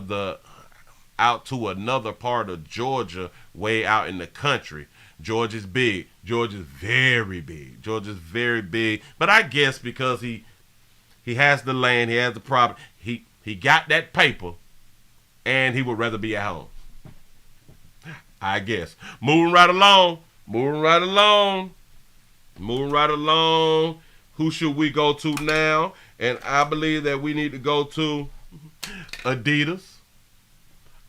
to another part of Georgia, way out in the country? Georgia's big. Georgia's very big. Georgia's very big. But I guess because he has the land, he has the property, he got that paper, and he would rather be at home. I guess. Moving right along. Who should we go to now? And I believe that we need to go to Adidas.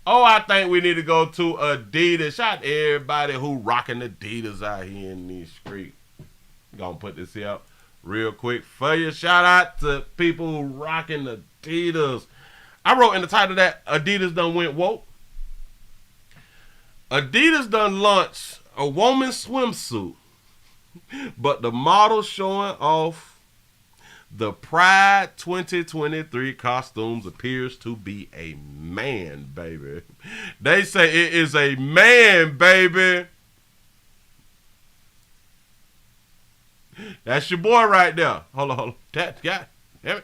Oh, I think we need to go to Adidas. Shout out to everybody who rocking Adidas out here in these streets. Gonna put this here up real quick for you. Shout out to people who rocking Adidas. I wrote in the title that Adidas done went woke. Adidas done launched a woman's swimsuit, but the model showing off the Pride 2023 costumes appears to be a man, baby. They say it is a man, baby. That's your boy right there. Hold on. God damn it.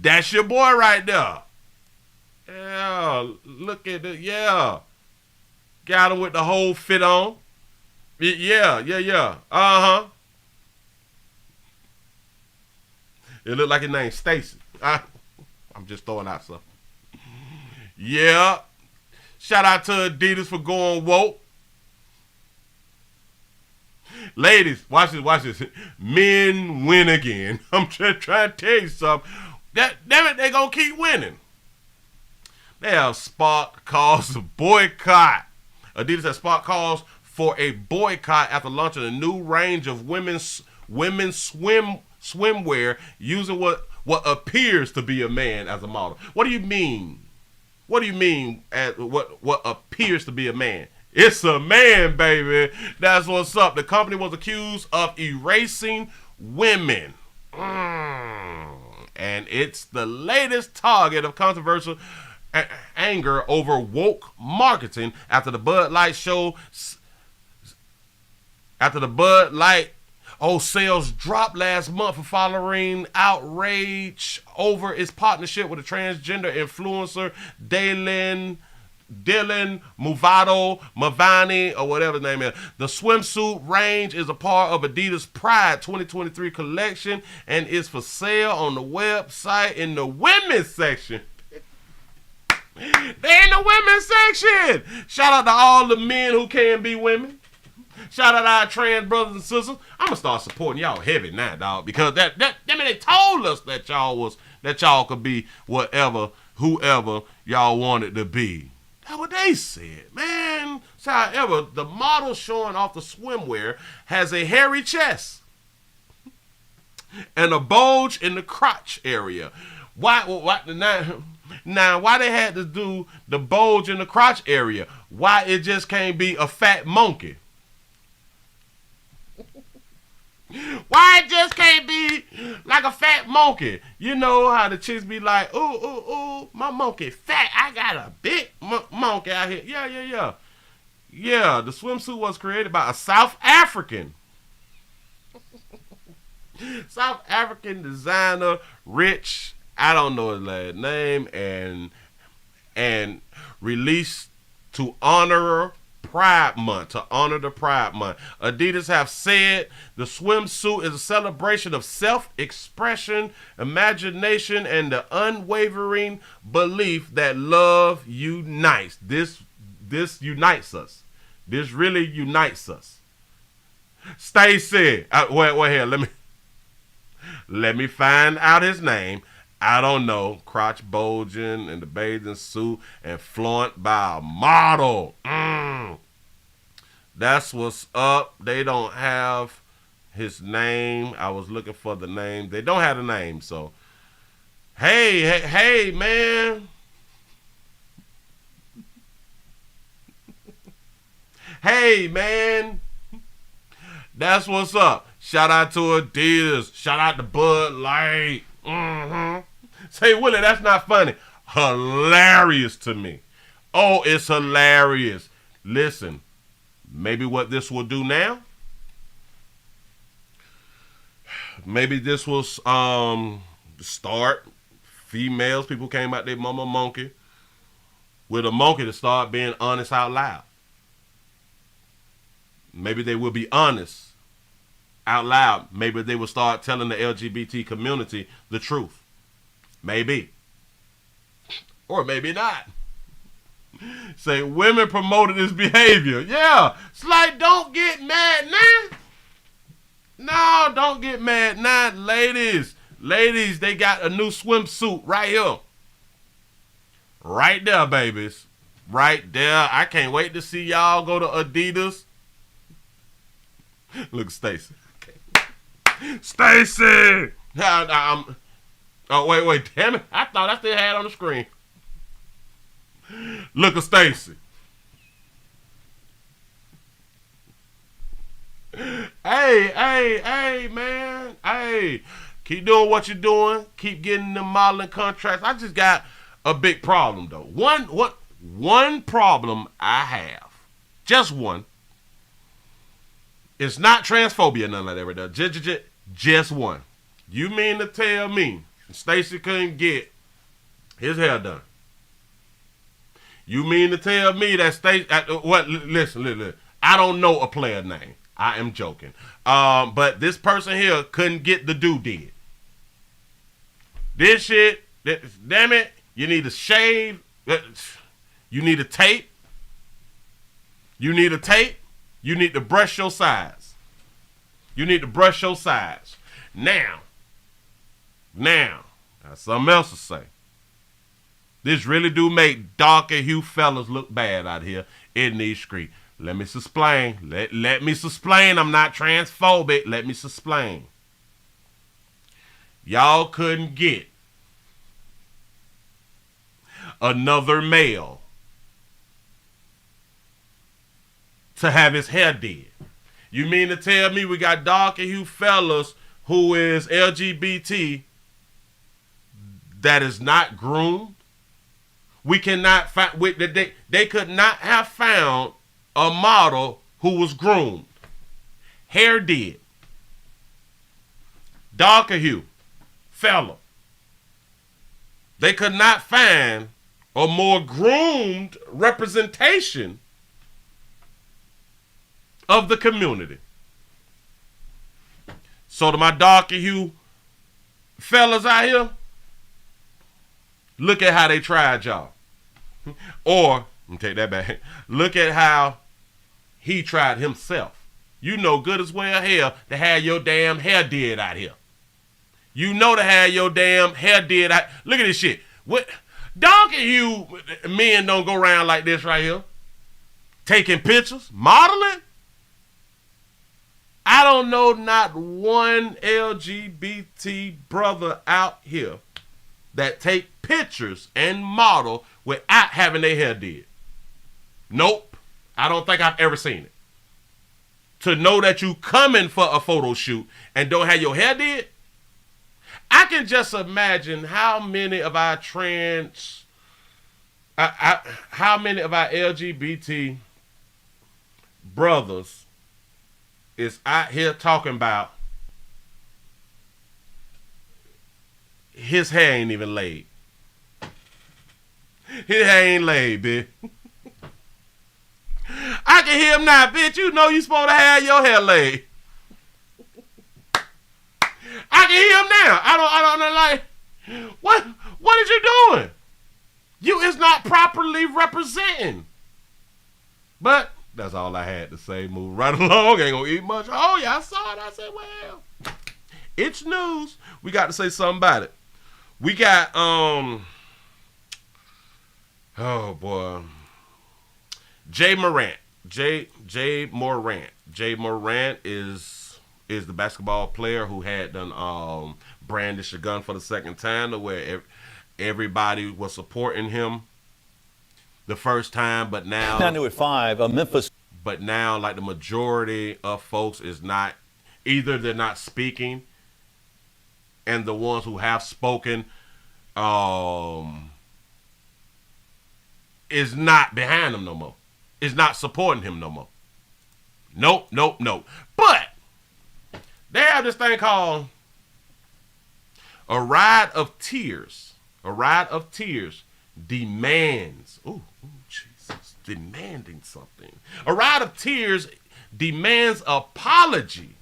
That's your boy right there. Yeah, look at it. Yeah. Got him with the whole fit on. Yeah. Uh-huh. It looked like his name's Stacy. I'm just throwing out stuff. Yeah. Shout out to Adidas for going woke. Ladies, watch this. Men win again. I'm just trying to tell you something. Damn it, they gonna keep winning. They have sparked calls to boycott. Adidas has sparked calls for a boycott after launching a new range of women's swimwear using what appears to be a man as a model. What do you mean? What do you mean as what appears to be a man? It's a man, baby. That's what's up. The company was accused of erasing women. And it's the latest target of controversial anger over woke marketing after the Bud Light sales dropped last month following outrage over its partnership with a transgender influencer, Dylan Mavani, or whatever his name is. The swimsuit range is a part of Adidas Pride 2023 collection and is for sale on the website in the women's section. They're in the women's section. Shout out to all the men who can be women. Shout out to our trans brothers and sisters. I'm gonna start supporting y'all heavy now, dog, because that they told us that y'all could be whoever y'all wanted to be. That's what they said, man. So, however, the model showing off the swimwear has a hairy chest and a bulge in the crotch area. Why they had to do the bulge in the crotch area? Why it just can't be a fat monkey? Why it just can't be like a fat monkey? You know how the chicks be like, ooh, my monkey fat. I got a big monkey out here. Yeah. Yeah, the swimsuit was created by a South African designer, Rich, I don't know his last name, and released to honor Pride Month, the Pride Month. Adidas have said the swimsuit is a celebration of self-expression, imagination, and the unwavering belief that love unites. This unites us. This really unites us. Stacy, wait here. Let me find out his name. I don't know. Crotch bulging in the bathing suit and flaunt by a model. That's what's up. They don't have his name. I was looking for the name. They don't have the name. So, hey, man. Hey, man. That's what's up. Shout out to Adidas. Shout out to Bud Light. Say, Willie, that's not funny. Hilarious to me. Oh, it's hilarious. Listen, maybe what this will do now, maybe this will start females, people came out their mama monkey, with a monkey to start being honest out loud. Maybe they will be honest out loud. Maybe they will start telling the LGBT community the truth. Maybe. Or maybe not. Say, women promoted this behavior. Yeah. It's like, don't get mad now. No, don't get mad now. Ladies, they got a new swimsuit right here. Right there, babies. Right there. I can't wait to see y'all go to Adidas. Look, Stacy. Stacy! Oh, wait, damn it. I thought I still had it on the screen. Look at Stacy. Hey, man. Hey, keep doing what you're doing. Keep getting the modeling contracts. I just got a big problem, though. One problem I have, just one. It's not transphobia, nothing like that right there. Just one. You mean to tell me Stacy couldn't get his hair done? You mean to tell me that Stacy... Listen. I don't know a player name. I am joking. But this person here couldn't get the did. This shit, damn it, you need to shave. You need a tape. You need to brush your sides. Now, got something else to say. This really do make darker hue fellas look bad out here in these streets. Let me explain. Let me explain. I'm not transphobic. Let me explain. Y'all couldn't get another male to have his hair did. You mean to tell me we got darker hue fellas who is LGBT that is not groomed? We cannot find, they could not have found a model who was groomed. Hair did. Darker hue fella. They could not find a more groomed representation of the community. So to my darker hue fellas out here, look at how they tried y'all. Or, let me take that back. Look at how he tried himself. You know good as well hell to have your damn hair did out here. You know to have your damn hair did out. Look at this shit. What darker hue men don't go around like this right here. Taking pictures, modeling. I don't know not one LGBT brother out here that take pictures and model without having their hair did. Nope. I don't think I've ever seen it. To know that you coming for a photo shoot and don't have your hair did, I can just imagine how many of our how many of our LGBT brothers is out here talking about his hair ain't even laid. His hair ain't laid, bitch. I can hear him now, bitch. You know you supposed to have your hair laid. I can hear him now. I don't know, like, what is you doing? You is not properly representing. But That's all I had to say. Move right along. Ain't gonna eat much. Oh, yeah, I saw it. I said, well, it's news. We got to say something about it. We got, oh, boy. Jay Morant. Jay Morant. Jay Morant is the basketball player who had done brandish a gun for the second time, to where everybody was supporting him the first time, but now I knew at 5, Memphis. But now, like, the majority of folks is not, either they're not speaking, and the ones who have spoken is not behind him no more. Is not supporting him no more. Nope. But they have this thing called a ride of tears. A ride of tears demands. Ooh, Jesus, demanding something. A ride of tears demands apology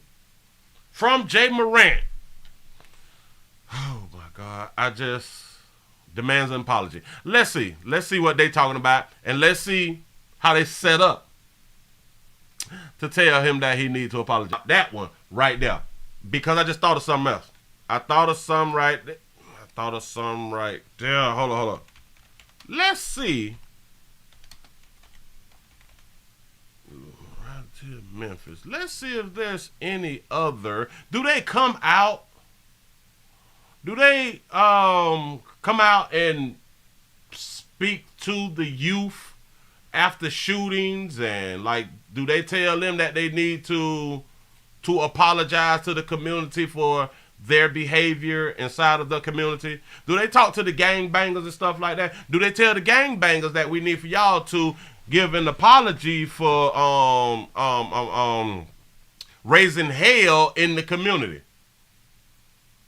from Jay Morant. Oh my God! Demands an apology. Let's see what they talking about, and let's see how they set up to tell him that he needs to apologize. That one right there, because I just thought of something else. I thought of something right there. Hold on. Let's see. Right to Memphis. Let's see if there's any other. Do they come out? Do they come out and speak to the youth after shootings, and like, do they tell them that they need to apologize to the community for their behavior inside of the community? Do they talk to the gangbangers and stuff like that? Do they tell the gangbangers that we need for y'all to give an apology for raising hell in the community?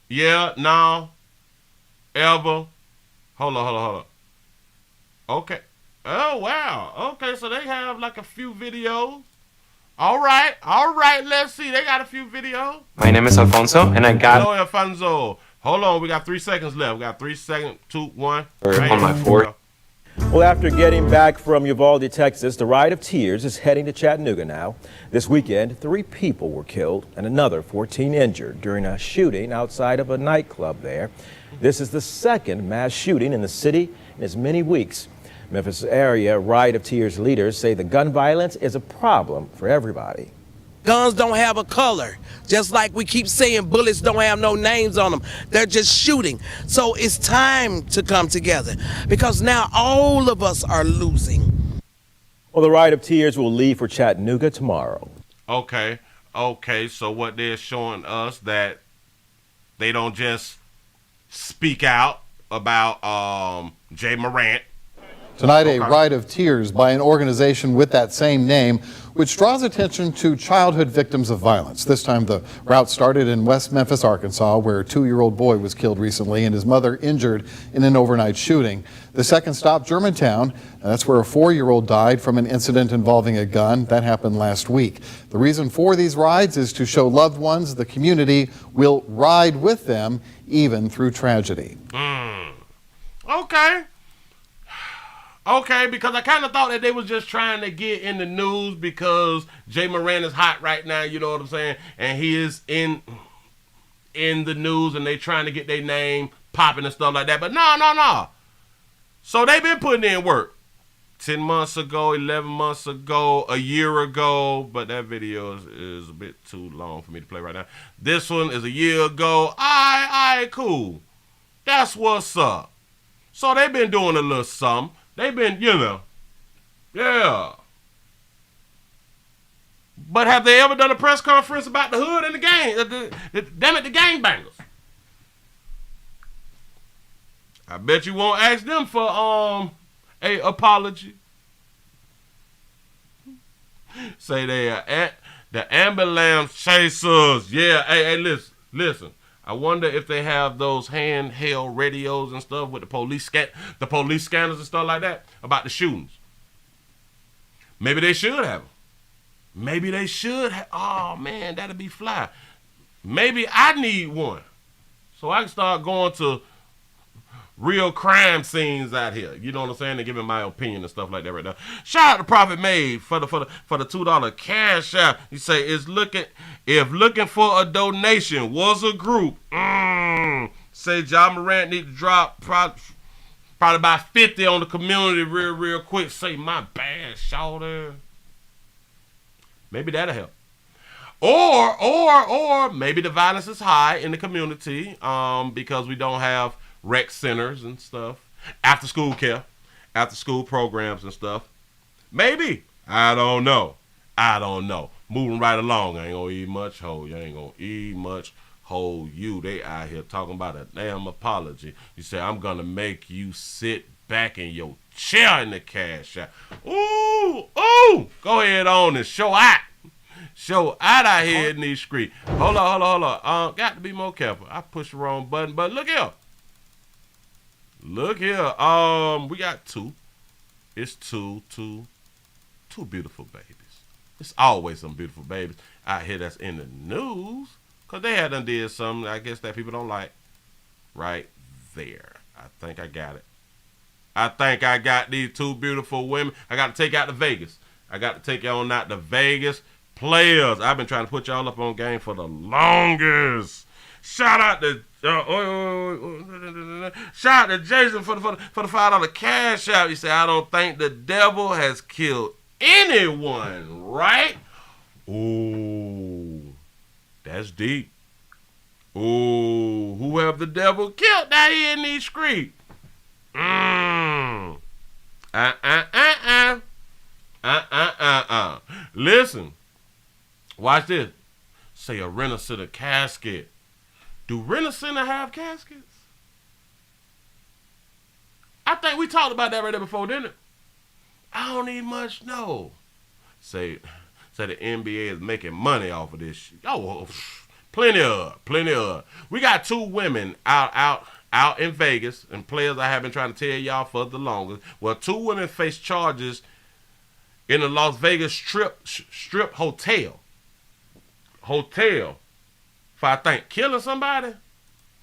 Yeah, no, ever. Hold on. Okay. Oh, wow. Okay, so they have like a few videos. All right. Let's see. They got a few videos. My name is Alfonso, and I got... Hello, Alfonso. Hold on. We got 3 seconds left. We got 3 seconds. 2, 1. on my fourth. Well, after getting back from Uvalde, Texas, the Ride of Tears is heading to Chattanooga now. This weekend, 3 people were killed and another 14 injured during a shooting outside of a nightclub there. This is the second mass shooting in the city in as many weeks. Memphis area Ride of Tears leaders say the gun violence is a problem for everybody. Guns don't have a color. Just like we keep saying, bullets don't have no names on them. They're just shooting. So it's time to come together, because now all of us are losing. Well, the Ride of Tears will leave for Chattanooga tomorrow. Okay. So what they're showing us, that they don't just speak out about Jay Morant. Tonight, a Ride of Tears by an organization with that same name, which draws attention to childhood victims of violence. This time, the route started in West Memphis, Arkansas, where a 2-year-old boy was killed recently and his mother injured in an overnight shooting. The second stop, Germantown, and that's where a 4-year-old died from an incident involving a gun. That happened last week. The reason for these rides is to show loved ones the community will ride with them even through tragedy. Okay, because I kind of thought that they was just trying to get in the news because Jay Morant is hot right now, you know what I'm saying? And he is in the news, and they trying to get their name popping and stuff like that. But no. So they've been putting in work. 10 months ago, 11 months ago, a year ago, but that video is a bit too long for me to play right now. This one is a year ago. All right, cool. That's what's up. So they've been doing a little something. They've been, yeah. But have they ever done a press conference about the hood and the gang? The gangbangers. I bet you won't ask them for a apology. Say they are the ambulance chasers. Yeah, hey, listen. I wonder if they have those handheld radios and stuff with the police scanners and stuff like that about the shootings. Maybe they should have them. Oh, man, that'd be fly. Maybe I need one so I can start going to real crime scenes out here. You know what I'm saying? They're giving my opinion and stuff like that right now. Shout out to Prophet Made for the $2 cash out. You say if looking for a donation was a group. Say John Morant need to drop probably about 50 on the community real quick. Say my bad, shoulder. Maybe that'll help. Or maybe the violence is high in the community because we don't have rec centers and stuff, after school care, after school programs and stuff. Maybe. I don't know. Moving right along. I ain't gonna eat much hoe. You ain't gonna eat much hoe. They out here talking about a damn apology. You say, I'm gonna make you sit back in your chair in the cash out. Ooh. Go ahead on and show out. Show out here in these streets. Hold on. Got to be more careful. I pushed the wrong button, but look here. We got two. It's two beautiful babies. It's always some beautiful babies out here that's in the news. Because they had done did something, I guess, that people don't like. Right there. I think I got it. I think I got these two beautiful women. I got to take out to Vegas. I got to take y'all out to Vegas. Players. I've been trying to put y'all up on game for the longest. Shout out to Jason for the $5 cash out. You say, I don't think the devil has killed anyone, right? Ooh, that's deep. Ooh, who have the devil killed out here in these streets? Listen, watch this. Say a rent-a-center casket. Do rent-a-center have caskets? I think we talked about that right there before, didn't it? I don't need much, no. Say the NBA is making money off of this shit. Oh, plenty of. We got two women out in Vegas, and players I have been trying to tell y'all for the longest. Well, two women face charges in the Las Vegas Strip hotel. For, I think, killing somebody?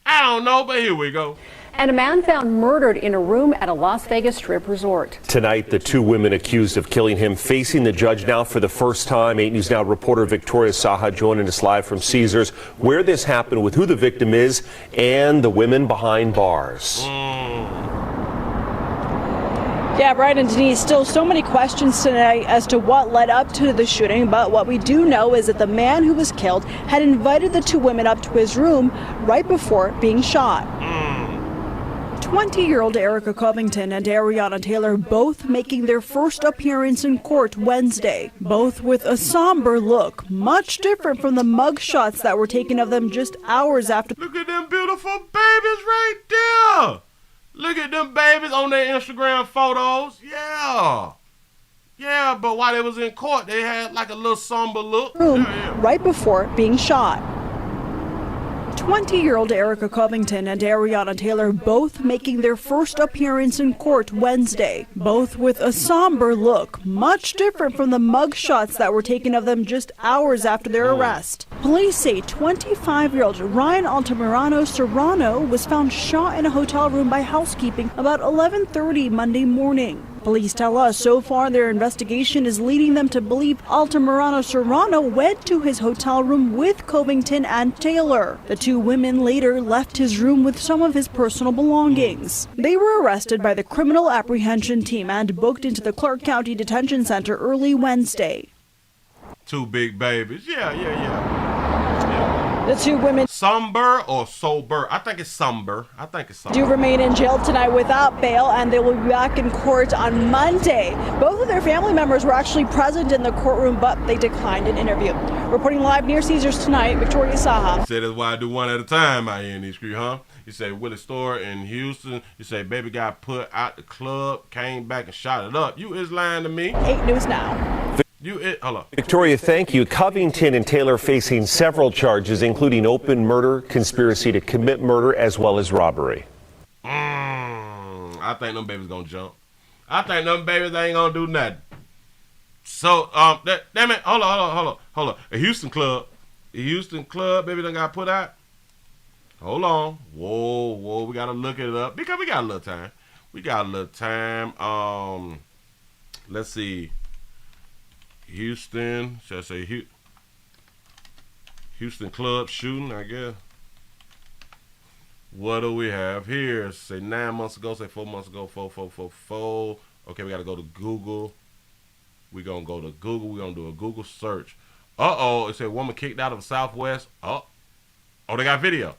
I don't know, but here we go. And a man found murdered in a room at a Las Vegas Strip resort. Tonight, the two women accused of killing him facing the judge now for the first time. 8 News Now reporter Victoria Saha joining us live from Caesars, where this happened, with who the victim is, and the women behind bars. Yeah, Brian and Denise, still so many questions tonight as to what led up to the shooting, but what we do know is that the man who was killed had invited the two women up to his room right before being shot. 20-year-old Erica Covington and Ariana Taylor both making their first appearance in court Wednesday, both with a somber look, much different from the mug shots that were taken of them just hours after. Look at them beautiful babies right there. Look at them babies on their Instagram photos. Yeah, but while they was in court, they had like a little somber look. Right before being shot. 20-year-old Erica Covington and Ariana Taylor both making their first appearance in court Wednesday, both with a somber look, much different from the mug shots that were taken of them just hours after their arrest. Police say 25-year-old Ryan Altamirano Serrano was found shot in a hotel room by housekeeping about 11:30 Monday morning. Police tell us so far their investigation is leading them to believe Altamirano Serrano went to his hotel room with Covington and Taylor. The two women later left his room with some of his personal belongings. They were arrested by the criminal apprehension team and booked into the Clark County Detention Center early Wednesday. Two big babies. Yeah. The two women, somber or sober? I think it's somber. do remain in jail tonight without bail, and they will be back in court on Monday. Both of their family members were actually present in the courtroom, but they declined an interview. Reporting live near Caesars tonight, Victoria Saha. Say that's why I do one at a time out here in these streets, huh? You say Willie store in Houston. You say baby got put out the club, came back and shot it up. You is lying to me. 8 News Now. Hello. Victoria, thank you. Covington and Taylor facing several charges, including open murder, conspiracy to commit murder, as well as robbery. I think them babies gonna jump. I think them babies ain't gonna do nothing. So, damn it, hold on. A Houston club, baby done got put out. Hold on. Whoa, we gotta look it up because we got a little time. Let's see. Houston, should I say Houston club shooting, I guess. What do we have here? Say 9 months ago, say 4 months ago, 4. Okay, we gotta go to Google. We're gonna go to Google. We're gonna do a Google search. It said woman kicked out of the Southwest. Oh, they got video.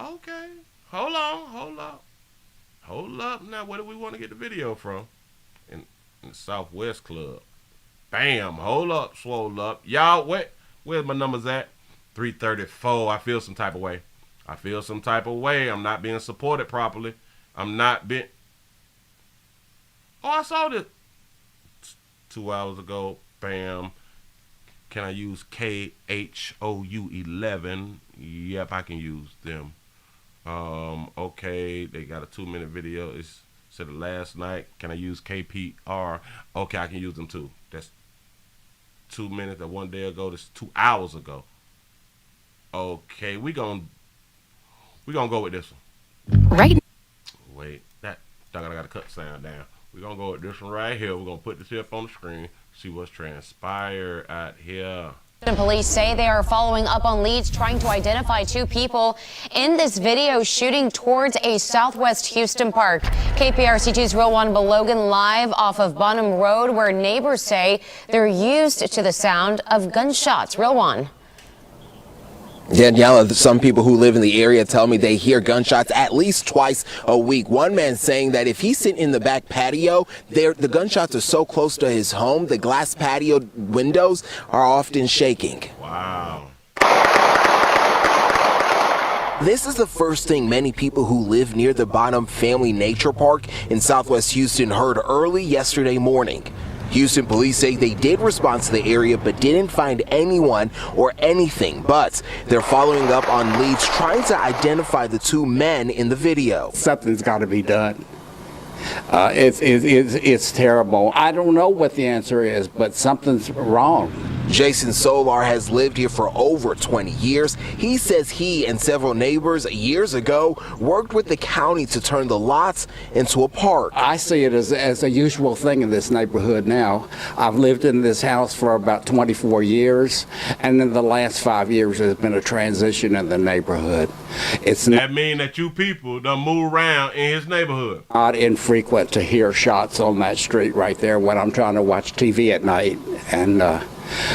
Okay, hold up. Now, where do we want to get the video from? In the Southwest Club. Bam, hold up, swole up. Y'all, where's my numbers at? 334. I feel some type of way. I'm not being supported properly. I saw this 2 hours ago. Bam. Can I use KHOU 11? Yep, I can use them. Okay, they got a 2-minute video. It's said last night. Can I use KPR? Okay, I can use them too. That's 2 minutes. That 1 day ago. That's 2 hours ago. Okay, we gonna go with this one. Right. Wait, I gotta cut the sound down. We're gonna go with this one right here. We're gonna put this here up on the screen. See what's transpired out here. Police say they are following up on leads trying to identify 2 people in this video shooting towards a Southwest Houston park. KPRC2's Real One Belogan live off of Bonham Road, where neighbors say they're used to the sound of gunshots. Real One. Daniela, some people who live in the area tell me they hear gunshots at least twice a week. One man saying that if he's sitting in the back patio, the gunshots are so close to his home, the glass patio windows are often shaking. Wow. This is the first thing many people who live near the Bonham Family Nature Park in Southwest Houston heard early yesterday morning. Houston police say they did respond to the area but didn't find anyone or anything, but they're following up on leads trying to identify the 2 men in the video. Something's got to be done. It's terrible. I don't know what the answer is, but something's wrong. Jason Solar has lived here for over 20 years. He says he and several neighbors years ago worked with the county to turn the lots into a park. I see it as a usual thing in this neighborhood now. I've lived in this house for about 24 years, and in the last 5 years there's been a transition in the neighborhood. That mean that you people done move around in his neighborhood. Not infrequent to hear shots on that street right there when I'm trying to watch TV at night, and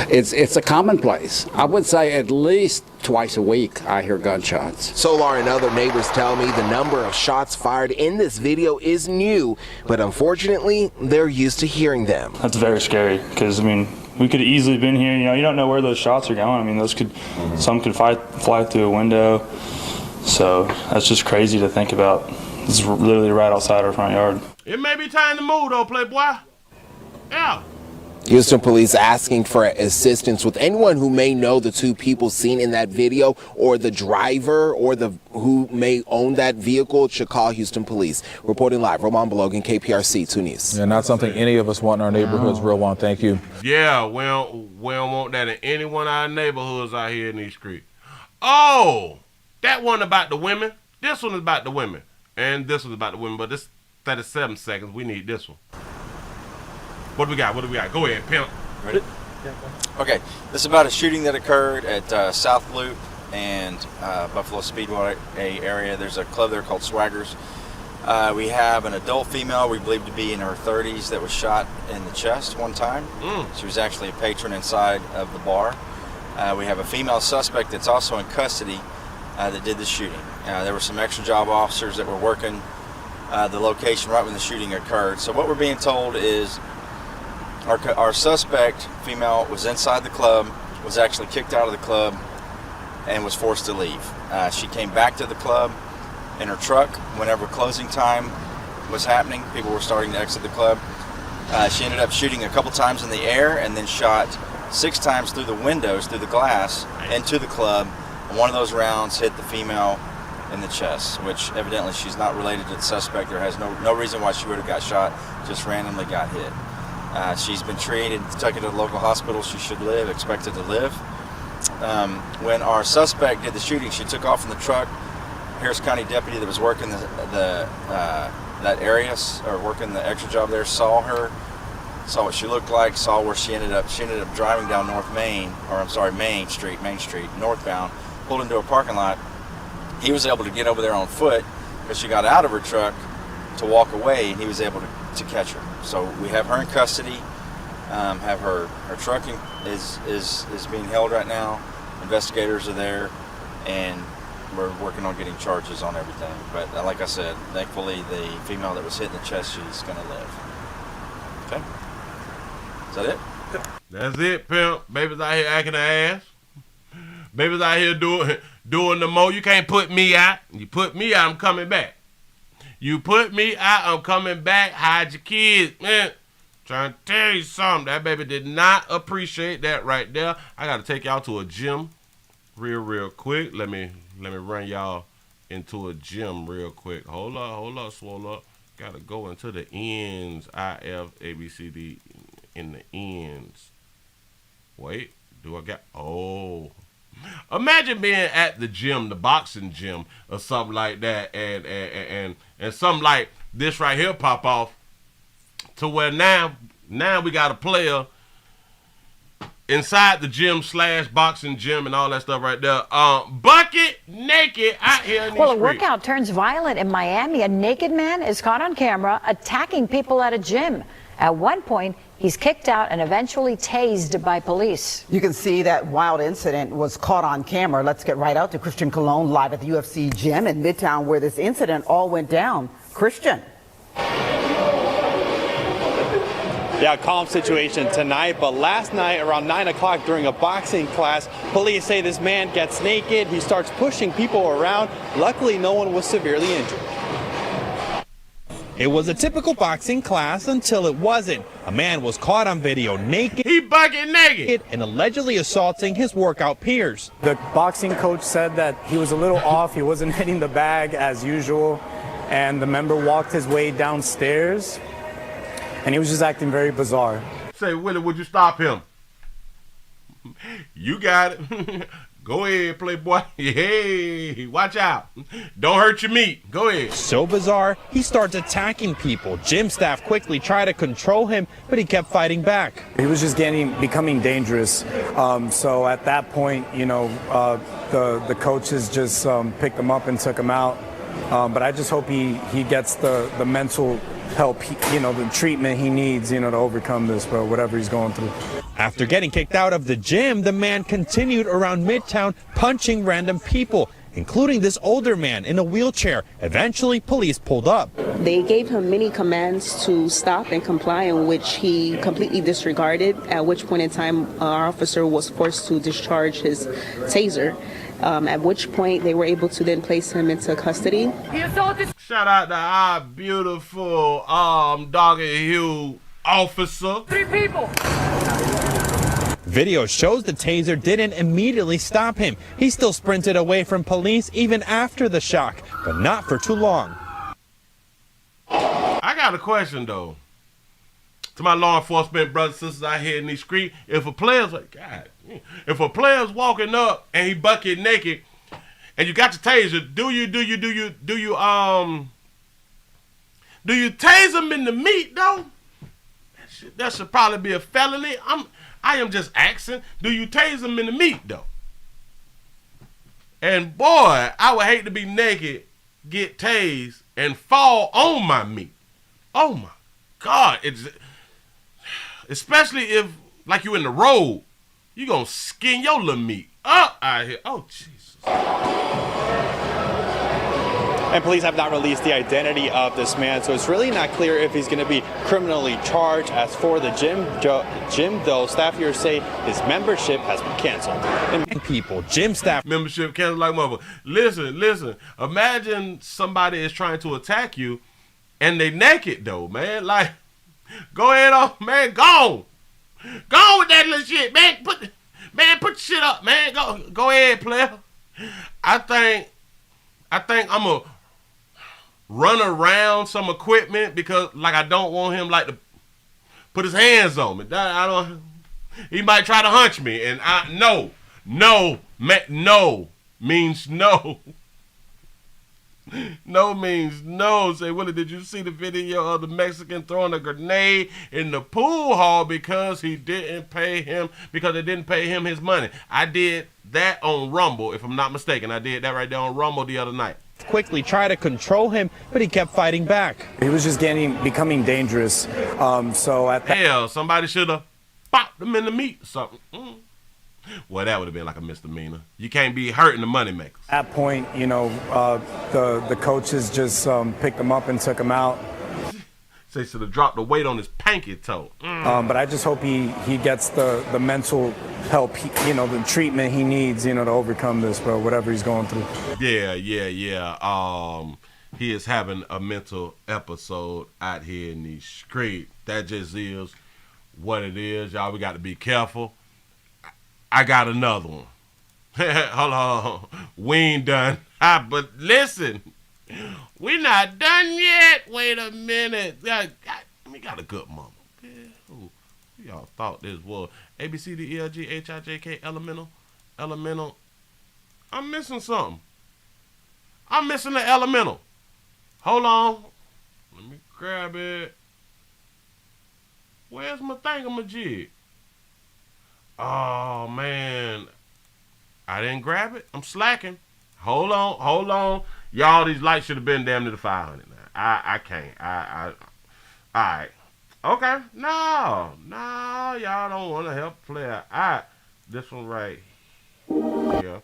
it's a commonplace. I would say at least twice a week I hear gunshots. Solar and other neighbors tell me the number of shots fired in this video is new, but unfortunately they're used to hearing them. That's very scary because, I mean, we could have easily been here. You know, you don't know where those shots are going. I mean, some could fly through a window. So that's just crazy to think about. It's literally right outside our front yard. It may be time to move though, playboy. Yeah. Houston police asking for assistance with anyone who may know the 2 people seen in that video, or the driver, or who may own that vehicle should call Houston police. Reporting live, Roman Belogan, KPRC 2 News. Yeah, not something any of us want in our neighborhoods. Real One, thank you. Yeah, we don't want that in any one of our neighborhoods out here in these streets. Oh, that one about the women. This one is about the women. And this one's about the women, but this 37 seconds. We need this one. What do we got? Go ahead, pimp. Ready? Okay, this is about a shooting that occurred at South Loop and Buffalo Speedway area. There's a club there called Swaggers. We have an adult female we believe to be in her 30s that was shot in the chest one time. She was actually a patron inside of the bar. We have a female suspect that's also in custody that did the shooting. There were some extra job officers that were working the location right when the shooting occurred. So what we're being told is our suspect female was inside the club, was actually kicked out of the club, and was forced to leave. She came back to the club in her truck whenever closing time was happening. People were starting to exit the club. She ended up shooting a couple times in the air and then shot 6 times through the windows, through the glass, into the club. And one of those rounds hit the female in the chest, which evidently she's not related to the suspect. There has no reason why she would have got shot, just randomly got hit. She's been treated, taken to the local hospital. She should live, expected to live. when our suspect did the shooting, she took off in the truck. Harris County deputy that was working that area, or working the extra job there, saw her, saw what she looked like, saw where she ended up. She ended up driving down Main Street, northbound, pulled into a parking lot. He was able to get over there on foot because she got out of her truck to walk away, and he was able to catch her. So we have her in custody. Have her truck is being held right now. Investigators are there, and we're working on getting charges on everything. But like I said, thankfully the female that was hit in the chest, she's gonna live. Okay, is that it? That's it, pimp. Baby's out here acting her ass. Baby's out here doing the mo. You can't put me out. You put me out, I'm coming back. You put me out, I'm coming back. Hide your kids, man. Trying to tell you something. That baby did not appreciate that right there. I got to take y'all to a gym real quick. Let me run y'all into a gym real quick. Hold up, swole up. Got to go into the ends. I, F, A, B, C, D in the ends. Wait, do I got... Oh. Imagine being at the gym, the boxing gym or something like that, and something like this right here pop off. To where now we got a player inside the gym / boxing gym and all that stuff right there. Bucket naked out here in the Well, street. A workout turns violent in Miami. A naked man is caught on camera attacking people at a gym. At one point, he's kicked out and eventually tased by police. You can see that wild incident was caught on camera. Let's get right out to Christian Colon live at the UFC gym in Midtown where this incident all went down. Christian. Yeah, calm situation tonight, but last night around 9 o'clock during a boxing class, police say this man gets naked. He starts pushing people around. Luckily, no one was severely injured. It was a typical boxing class until it wasn't. A man was caught on video naked. He bucket naked and allegedly assaulting his workout peers. The boxing coach said that he was a little off. He wasn't hitting the bag as usual, and the member walked his way downstairs. And he was just acting very bizarre. Say, Willie, would you stop him? You got it. Go ahead, playboy. Hey, watch out. Don't hurt your meat. Go ahead. So bizarre, he starts attacking people. Gym staff quickly try to control him, but he kept fighting back. He was just becoming dangerous. So at that point, you know, the coaches just picked him up and took him out. But I just hope he gets the mental help, the treatment he needs, to overcome this, but whatever he's going through. After getting kicked out of the gym, the man continued around Midtown punching random people, including this older man in a wheelchair. Eventually, police pulled up. They gave him many commands to stop and comply, in which he completely disregarded, at which point in time our officer was forced to discharge his taser. At which point they were able to then place him into custody. Shout out to our beautiful Doggy Hugh officer. 3 people. Video shows the taser didn't immediately stop him. He still sprinted away from police even after the shock, but not for too long. I got a question though. To my law enforcement brothers and sisters out here in these streets, if a player's walking up and he bucket naked and you got the taser, do you tase him in the meat though? That should probably be a felony. I am just asking, do you tase him in the meat though? And boy, I would hate to be naked, get tased, and fall on my meat. Oh my God. Especially if, like, you in the road, you gonna skin your little meat up out here. Oh, Jesus. And police have not released the identity of this man, so it's really not clear if he's going to be criminally charged. As for the gym, though, staff here say his membership has been canceled. And gym staff membership canceled like mother. Listen. Imagine somebody is trying to attack you, and they naked though, man. Like, go ahead on, man. Go on with that little shit, man. Put your shit up, man. Go ahead, player. I think I'm a run around some equipment because, like, I don't want him like to put his hands on me. He might try to hunch me, and No means no. No means no. Say, Willie, did you see the video of the Mexican throwing a grenade in the pool hall because they didn't pay him his money? I did that on Rumble, if I'm not mistaken. I did that right there on Rumble the other night. Quickly try to control him, but he kept fighting back. He was just becoming dangerous. So at that, hell, somebody should have popped him in the meat or something. Well, that would have been like a misdemeanor. You can't be hurting the moneymakers. At that point, the coaches just picked him up and took him out. They should have dropped the weight on his pinky toe. But I just hope he gets the mental help, the treatment he needs, to overcome this, bro, whatever he's going through. Yeah. He is having a mental episode out here in these streets. That just is what it is, y'all. We got to be careful. I got another one. Hold on. We ain't done. But listen, we not done yet. Wait a minute. We got a good mama. Who y'all thought this was? A, B, C, D, E, F, G, H, I, J, K, elemental. I'm missing something. I'm missing the elemental. Hold on. Let me grab it. Where's my thingamajig? Oh, man. I didn't grab it. I'm slacking. Hold on. Y'all, these lights should have been damn near the 500 now. I can't. All right. Okay. No, y'all don't want to help player. All right. This one right here.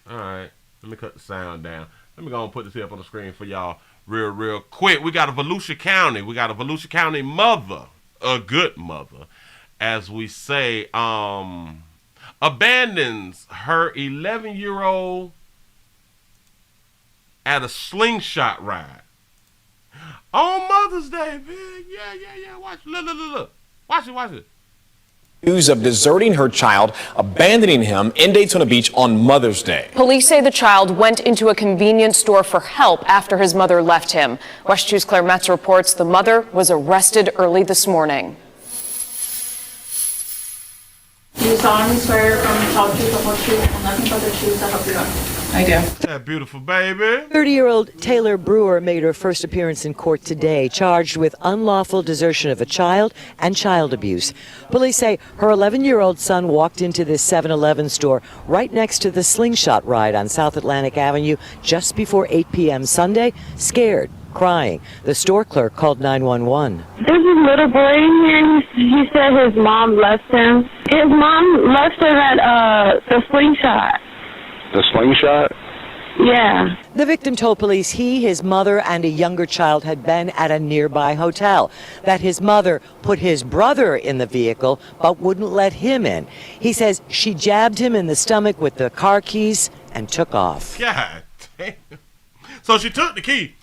All right. Let me cut the sound down. Let me go and put this here up on the screen for y'all real quick. We got a Volusia County mother, a good mother, as we say, abandons her 11-year-old at a slingshot ride on Mother's Day, man. Yeah. Watch. Look. Watch it. News of deserting her child, abandoning him in Daytona Beach on Mother's Day. Police say the child went into a convenience store for help after his mother left him. West 2's Claire Metz reports the mother was arrested early this morning. You solemnly swear from the top truth, the whole truth, and nothing but the truth to help you God. I do. That beautiful baby. 30-year-old Taylor Brewer made her first appearance in court today, charged with unlawful desertion of a child and child abuse. Police say her 11-year-old son walked into this 7-Eleven store right next to the slingshot ride on South Atlantic Avenue just before 8 p.m. Sunday, scared, crying. The store clerk called 911. There's a little boy in here. He said his mom left him. His mom left him at the slingshot. The slingshot? Yeah. The victim told police he, his mother, and a younger child had been at a nearby hotel. That his mother put his brother in the vehicle but wouldn't let him in. He says she jabbed him in the stomach with the car keys and took off. God damn. So she took the key.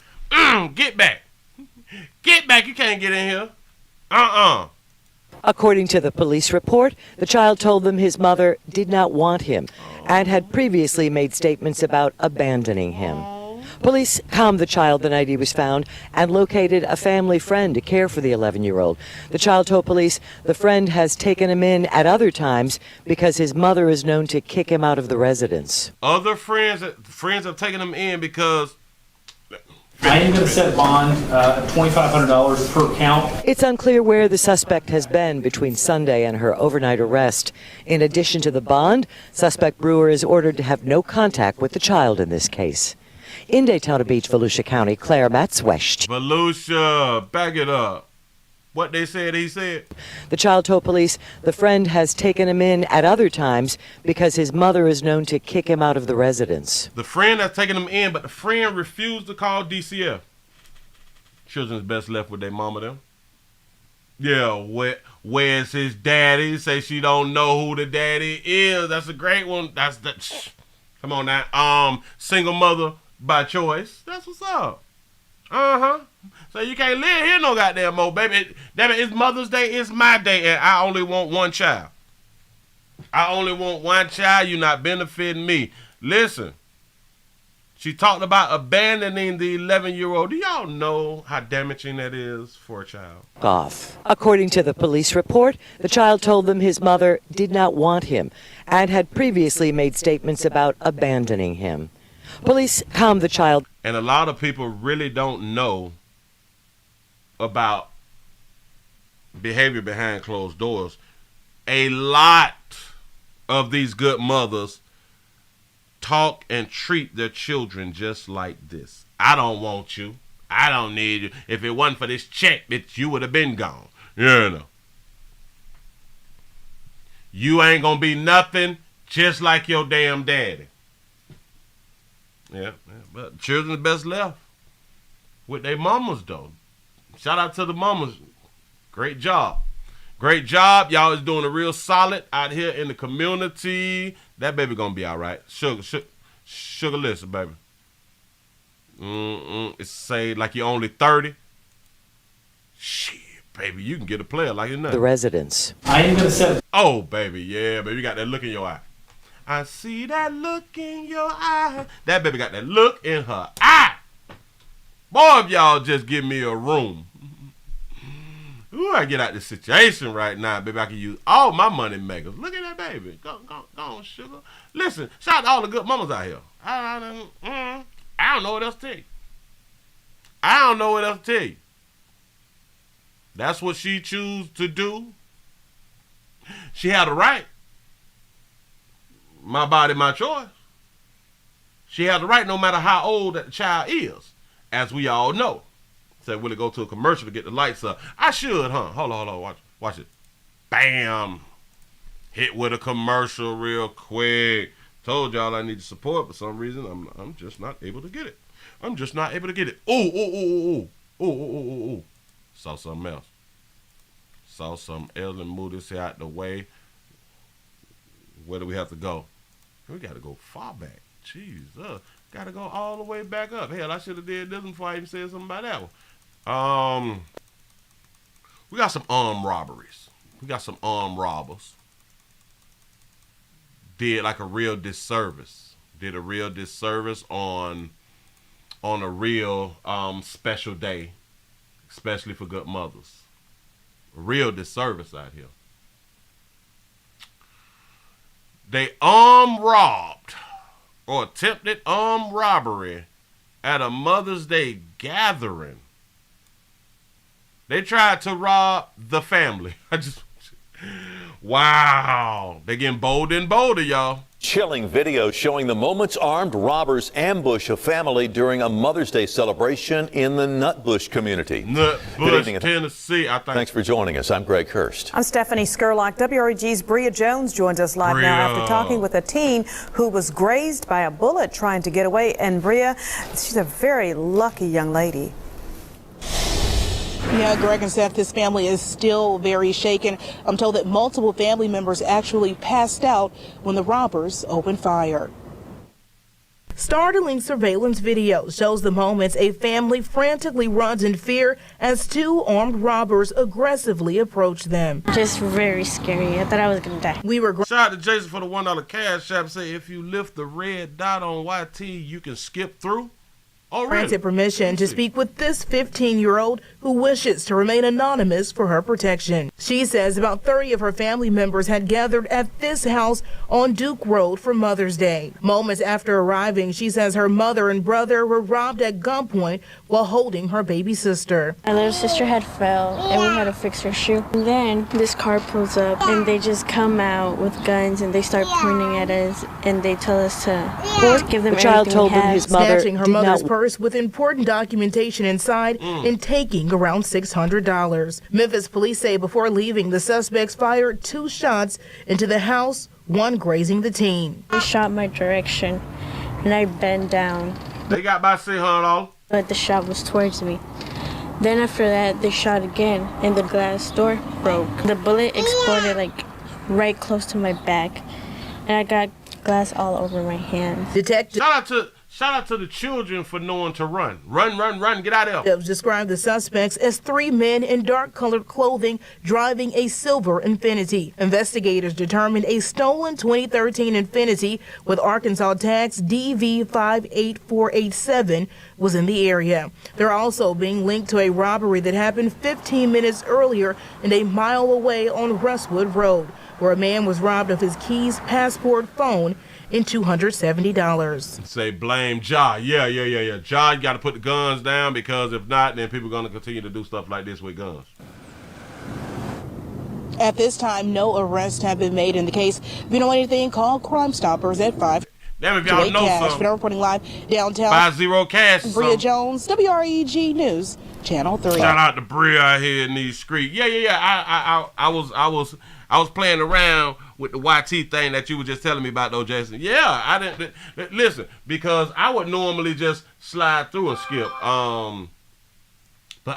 Get back. Get back. You can't get in here. According to the police report, the child told them his mother did not want him and had previously made statements about abandoning him. Police calmed the child the night he was found and located a family friend to care for the 11-year-old. The child told police the friend has taken him in at other times because his mother is known to kick him out of the residence. Other friends have taken him in because... I am going to set bond $2,500 per count. It's unclear where the suspect has been between Sunday and her overnight arrest. In addition to the bond, suspect Brewer is ordered to have no contact with the child in this case. In Daytona Beach, Volusia County, Claire Metz, West. Volusia, back it up. What they said, he said. The child told police the friend has taken him in at other times because his mother is known to kick him out of the residence. The friend has taken him in, but the friend refused to call DCF. Children's best left with their mama them. Yeah, where's his daddy? Say she don't know who the daddy is. That's a great one. Come on now. Single mother by choice. That's what's up. So you can't live here no goddamn more, baby. Damn it, it's Mother's Day, it's my day, and I only want one child. You not benefiting me. Listen, She talked about abandoning the 11-year-old. Do y'all know how damaging that is for a child? Off. According to the police report, the child told them his mother did not want him and had previously made statements about abandoning him. Police calmed the child. And a lot of people really don't know about behavior behind closed doors. A lot of these good mothers talk and treat their children just like this. I don't want you. I don't need you. If it wasn't for this check, you would have been gone. You know. You ain't gonna be nothing just like your damn daddy. Yeah, but children best left with their mamas though. Shout out to the mamas. Great job. Great job. Y'all is doing a real solid out here in the community. That baby gonna be all right. Sugar listen, baby. It's say like you're only 30. Shit, baby, you can get a player like it's nothing. The residents. I ain't gonna set. Oh, baby, yeah, baby, you got that look in your eye. I see that look in your eye. That baby got that look in her eye. Boy, if y'all just give me a room. Ooh, I get out this situation right now, baby. I can use all my money makers. Look at that baby. Go on, sugar. Listen, shout out to all the good mamas out here. I don't know what else to tell you. I don't know what else to tell you. That's what she choose to do. She had a right. My body, my choice. She had the right no matter how old that child is, as we all know. Said, will it go to a commercial to get the lights up? I should, huh? Hold on. Watch it. Bam. Hit with a commercial real quick. Told y'all I need support. For some reason, I'm just not able to get it. Ooh. Saw something else. And move this here out the way. Where do we have to go? We got to go far back. Jesus. Got to go all the way back up. Hell, I should have did this before I even said something about that one. We got some armed robberies. We got some armed robbers. Did like a real disservice. Did a real disservice on a real special day, especially for good mothers. A real disservice out here. They armed robbed or attempted armed robbery at a Mother's Day gathering. They tried to rob the family. Wow. They're getting bolder and bolder, y'all. Chilling video showing the moments armed robbers ambush a family during a Mother's Day celebration in the Nutbush community. Nutbush, Tennessee. Thanks for joining us. I'm Greg Hurst. I'm Stephanie Skurlock. WREG's Bria Jones joins us live now after talking with a teen who was grazed by a bullet trying to get away. And Bria, she's a very lucky young lady. Yeah, Greg and Seth, this family is still very shaken. I'm told that multiple family members actually passed out when the robbers opened fire. Startling surveillance video shows the moments a family frantically runs in fear as two armed robbers aggressively approach them. Just very scary. I thought I was going to die. Shout out to Jason for the $1 cash app. Say if you lift the red dot on YT, you can skip through. Granted permission to speak with this 15-year-old who wishes to remain anonymous for her protection. She says about 30 of her family members had gathered at this house on Duke Road for Mother's Day. Moments after arriving, she says her mother and brother were robbed at gunpoint while holding her baby sister. My little sister had fell and we had to fix her shoe. And then this car pulls up and they just come out with guns and they start pointing at us and they tell us to give them the child told them his mother snatching her mother's purse with important documentation inside and taking around $600. Memphis police say before leaving, the suspects fired 2 shots into the house, one grazing the teen. They shot my direction and I bent down. They got by $600. But the shot was towards me. Then after that, they shot again and the glass door broke. The bullet exploded like right close to my back and I got glass all over my hands. Shout Shout out to the children for knowing to run. Run, get out of there. Described the suspects as 3 men in dark-colored clothing driving a silver Infiniti. Investigators determined a stolen 2013 Infiniti with Arkansas tags DV58487 was in the area. They're also being linked to a robbery that happened 15 minutes earlier and a mile away on Rustwood Road, where a man was robbed of his keys, passport, phone, and $270. Say blame Ja. Yeah. Ja, you got to put the guns down, because if not, then people are going to continue to do stuff like this with guns. At this time, no arrests have been made in the case. If you know anything, call Crime Stoppers at 5. Damn, if y'all know something. Now reporting live downtown. 50 cash. Bria Jones, WREG News, Channel 3. Shout out to Bria out here in these streets. Yeah. I was playing around with the YT thing that you were just telling me about, though, Jason. Yeah, I didn't listen, because I would normally just slide through and skip. But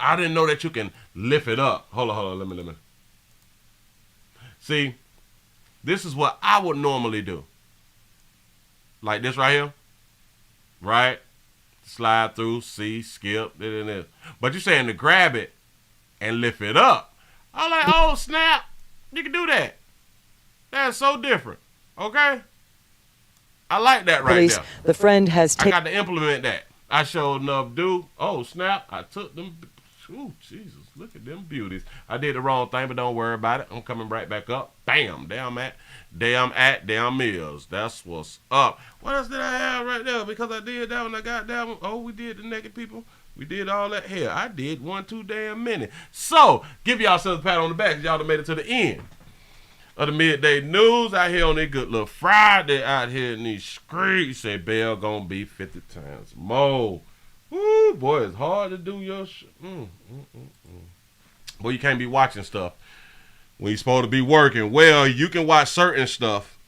I didn't know that you can lift it up. Hold on. Let me. See, this is what I would normally do. Like this right here, right? Slide through, see, skip, this. But you're saying to grab it and lift it up. I'm like, oh snap, you can do that. That's so different. Okay, I like that right Police, there. The friend has I got to implement that. I showed enough do. Oh snap, I took them. Ooh, Jesus, look at them beauties. I did the wrong thing, but don't worry about it. I'm coming right back up. Bam, damn Mills. That's what's up. What else did I have right there? Because I did that one, I got that one. Oh, we did the naked people. We did all that. Hell, I did 1 2 damn minutes. So, give yourselves a pat on the back, because y'all done made it to the end of the midday news out here on this good little Friday out here in these streets. Say bail gonna be 50 times more. Woo, boy, it's hard to do your Boy, you can't be watching stuff when you're supposed to be working. Well, you can watch certain stuff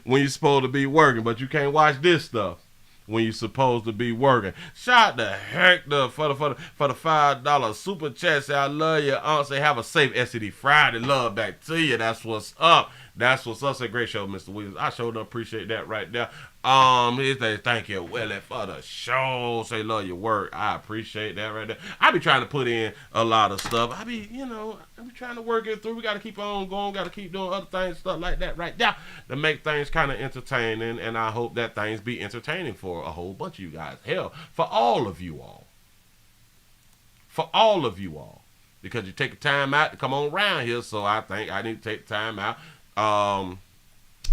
when you're supposed to be working, but you can't watch this stuff when you're supposed to be working. Shout the heck up for the $5 super chat. Say I love you. Say have a safe STD Friday. Love back to you. That's what's up. That's what's up. Say great show, Mr. Williams. I sure do appreciate that right there. He say thank you, Willie, for the show. Say love your work. I appreciate that right there. I be trying to put in a lot of stuff. I be trying to work it through. We got to keep on going. Got to keep doing other things, stuff like that right there, to make things kind of entertaining. And I hope that things be entertaining for a whole bunch of you guys. Hell, for all of you all. For all of you all. Because you take a time out to come on around here. So I think I need to take the time out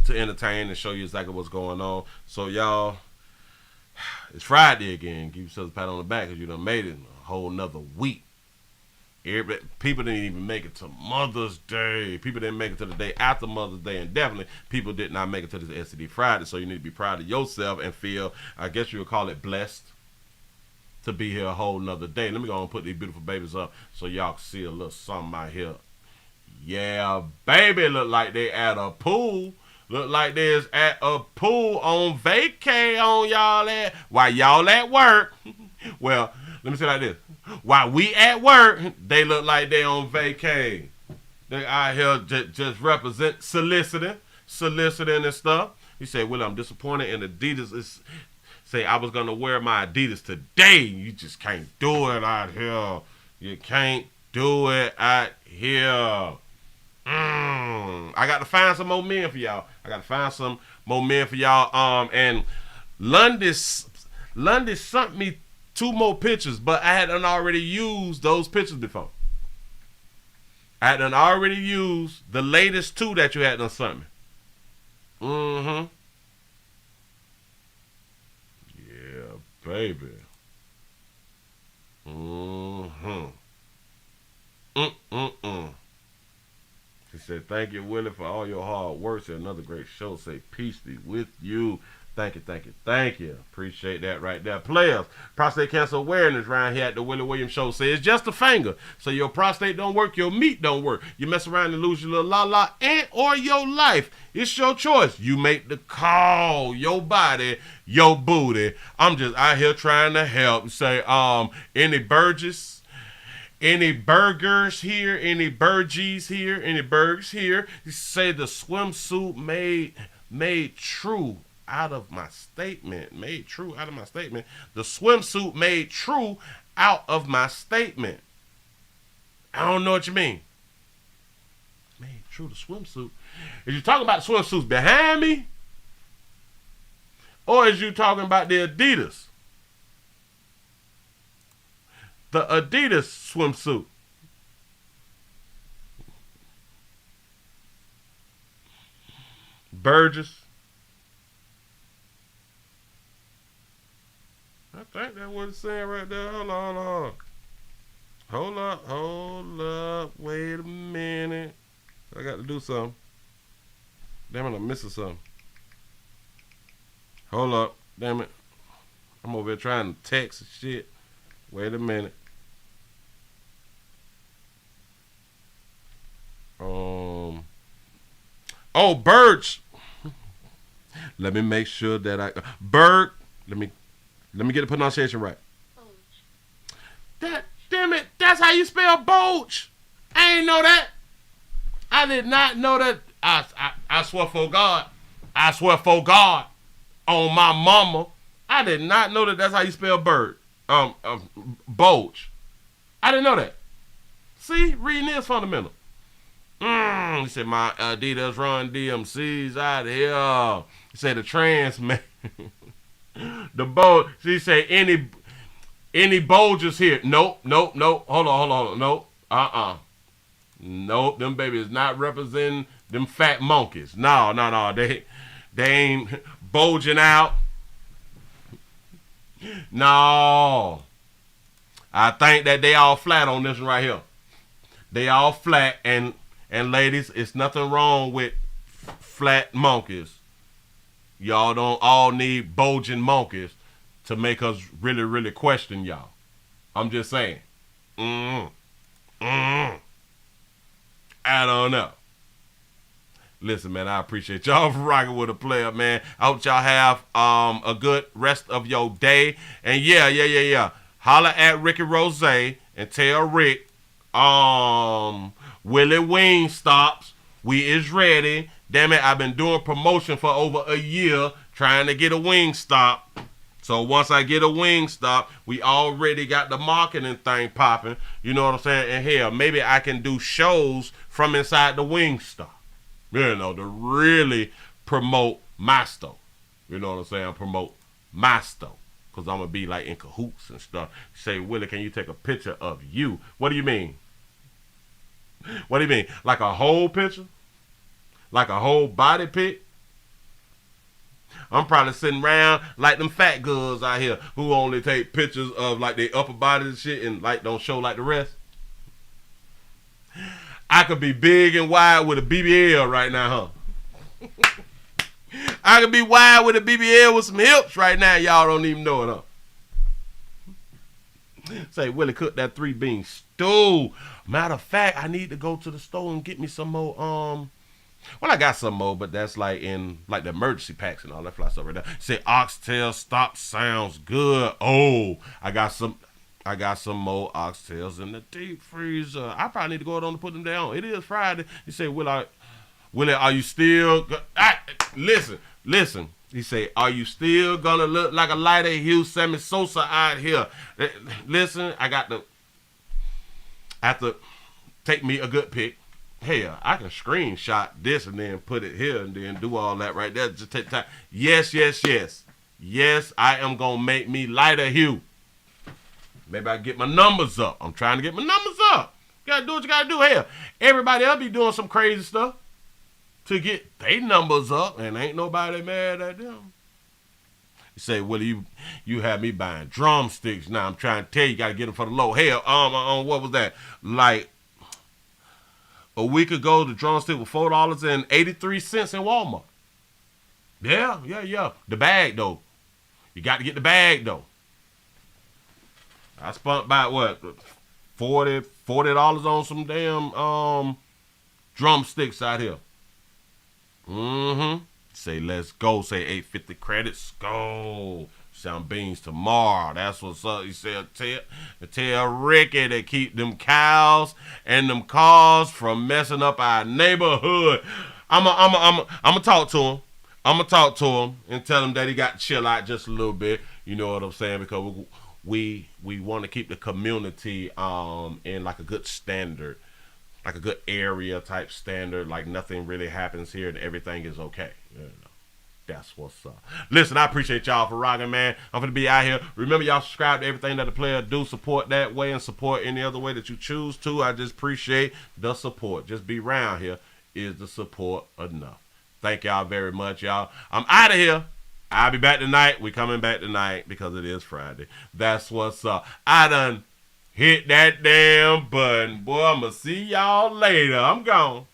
to entertain and show you exactly what's going on. So y'all, it's Friday again. Give yourselves a pat on the back, because you done made it a whole nother week. People didn't even make it to Mother's Day. People didn't make it to the day after Mother's Day, and definitely people did not make it to this STD Friday. So you need to be proud of yourself and feel, I guess you would call it, blessed to be here a whole nother day. Let me go and put these beautiful babies up so y'all can see a little something out here. Yeah, baby, look like they at a pool. Look like there's at a pool on vacay on y'all at. While y'all at work. Well, let me say it like this. While we at work, they look like they on vacay. They out here just represent soliciting and stuff. He said, well, I'm disappointed in Adidas. Say I was going to wear my Adidas today. You just can't do it out here. You can't do it out here. I got to find some more men for y'all. And Lundy sent me 2 more pictures, but I hadn't already used those pictures before. I hadn't already used the latest 2 that you had done sent me. Yeah, baby. He said, thank you, Willie, for all your hard work. Said another great show. Say peace be with you. Thank you. Appreciate that right there. Players, prostate cancer awareness right here at the Willie Williams Show. Say it's just a finger. So your prostate don't work, your meat don't work. You mess around and lose your little la-la and or your life. It's your choice. You make the call. Your body, your booty. I'm just out here trying to help. Say, any Burgess? Any burgers here? Any burgies here? Any burgers here? You say the swimsuit made true out of my statement. Made true out of my statement. The swimsuit made true out of my statement. I don't know what you mean. Made true the swimsuit. Is you talking about the swimsuits behind me? Or is you talking about the Adidas? The Adidas swimsuit. Burgess. I think that's what it's saying right there. Hold on. Hold up. Wait a minute. I got to do something. Damn it, I'm missing something. Hold up. Damn it. I'm over here trying to text and shit. Wait a minute. Oh, Birch. Let me make sure that Berg. Let me get the pronunciation right. Damn it, that's how you spell Boach. I ain't know that. I did not know that. I swear for God. I swear for God on my mama. I did not know that that's how you spell bird. Boach. I didn't know that. See, reading is fundamental. He said my Adidas run DMCs out of here. He said the trans man. The boat. She say any Bolgers here. Nope. Hold on. Nope. Nope. Them babies not representing them fat monkeys. No. They ain't bulging out. No. I think that they all flat on this one right here. They all flat, and ladies, it's nothing wrong with flat monkeys. Y'all don't all need bulging monkeys to make us really, really question y'all. I'm just saying. I don't know. Listen, man, I appreciate y'all for rocking with a player, man. I hope y'all have a good rest of your day. And yeah. Holla at Ricky Rose and tell Rick, Willie Wingstops, we is ready. Damn it, I've been doing promotion for over a year trying to get a Wingstop. So once I get a Wingstop, we already got the marketing thing popping. You know what I'm saying? And hell, maybe I can do shows from inside the Wingstop. You know, to really promote my store. You know what I'm saying? Promote my store. Because I'm going to be like in cahoots and stuff. Say, Willie, can you take a picture of you? What do you mean? What do you mean? Like a whole picture? Like a whole body pic? I'm probably sitting around like them fat girls out here who only take pictures of like their upper body and shit and like don't show like the rest. I could be big and wide with a BBL right now, huh? I could be wide with a BBL with some hips right now. Y'all don't even know it, huh? Say, Willie, cook that 3-bean stew. Matter of fact, I need to go to the store and get me some more, well, I got some more, but that's like in like the emergency packs and all that fly stuff right there. Say, oxtail stop sounds good. Oh, I got some more oxtails in the deep freezer. I probably need to go on and put them down. It is Friday. He said, Willie, are you still... Listen. He said, are you still gonna look like a lighter hue Sammy Sosa out here? Listen, I have to take me a good pic. Hell, I can screenshot this and then put it here and then do all that right there. Just take time. Yes. Yes, I am gonna make me lighter hue. Maybe I get my numbers up. I'm trying to get my numbers up. You gotta do what you gotta do. Hell, everybody else be doing some crazy stuff to get their numbers up, and ain't nobody mad at them. You say, Willie, you have me buying drumsticks. Now I'm trying to tell you, gotta get them for the low. Hell, what was that? Like a week ago, the drumstick was $4.83 in Walmart. Yeah. The bag though. You got to get the bag though. I spent about what, $40 on some damn drumsticks out here. Say let's go. Say $8.50 credits. Go. Sound beans tomorrow. That's what's up. You say tell Ricky to keep them cows and them cars from messing up our neighborhood. I'ma talk to him. I'm going to talk to him and tell him that he got to chill out just a little bit. You know what I'm saying? Because we want to keep the community in like a good standard, like a good area type standard, like nothing really happens here and everything is okay. You know, that's what's up. Listen, I appreciate y'all for rocking, man. I'm going to be out here. Remember, y'all subscribe to everything that the player do. Support that way and support any other way that you choose to. I just appreciate the support. Just be around here. Is the support enough? Thank y'all very much, y'all. I'm out of here. I'll be back tonight. We coming back tonight because it is Friday. That's what's up. I done hit that damn button. Boy, I'm going to see y'all later. I'm gone.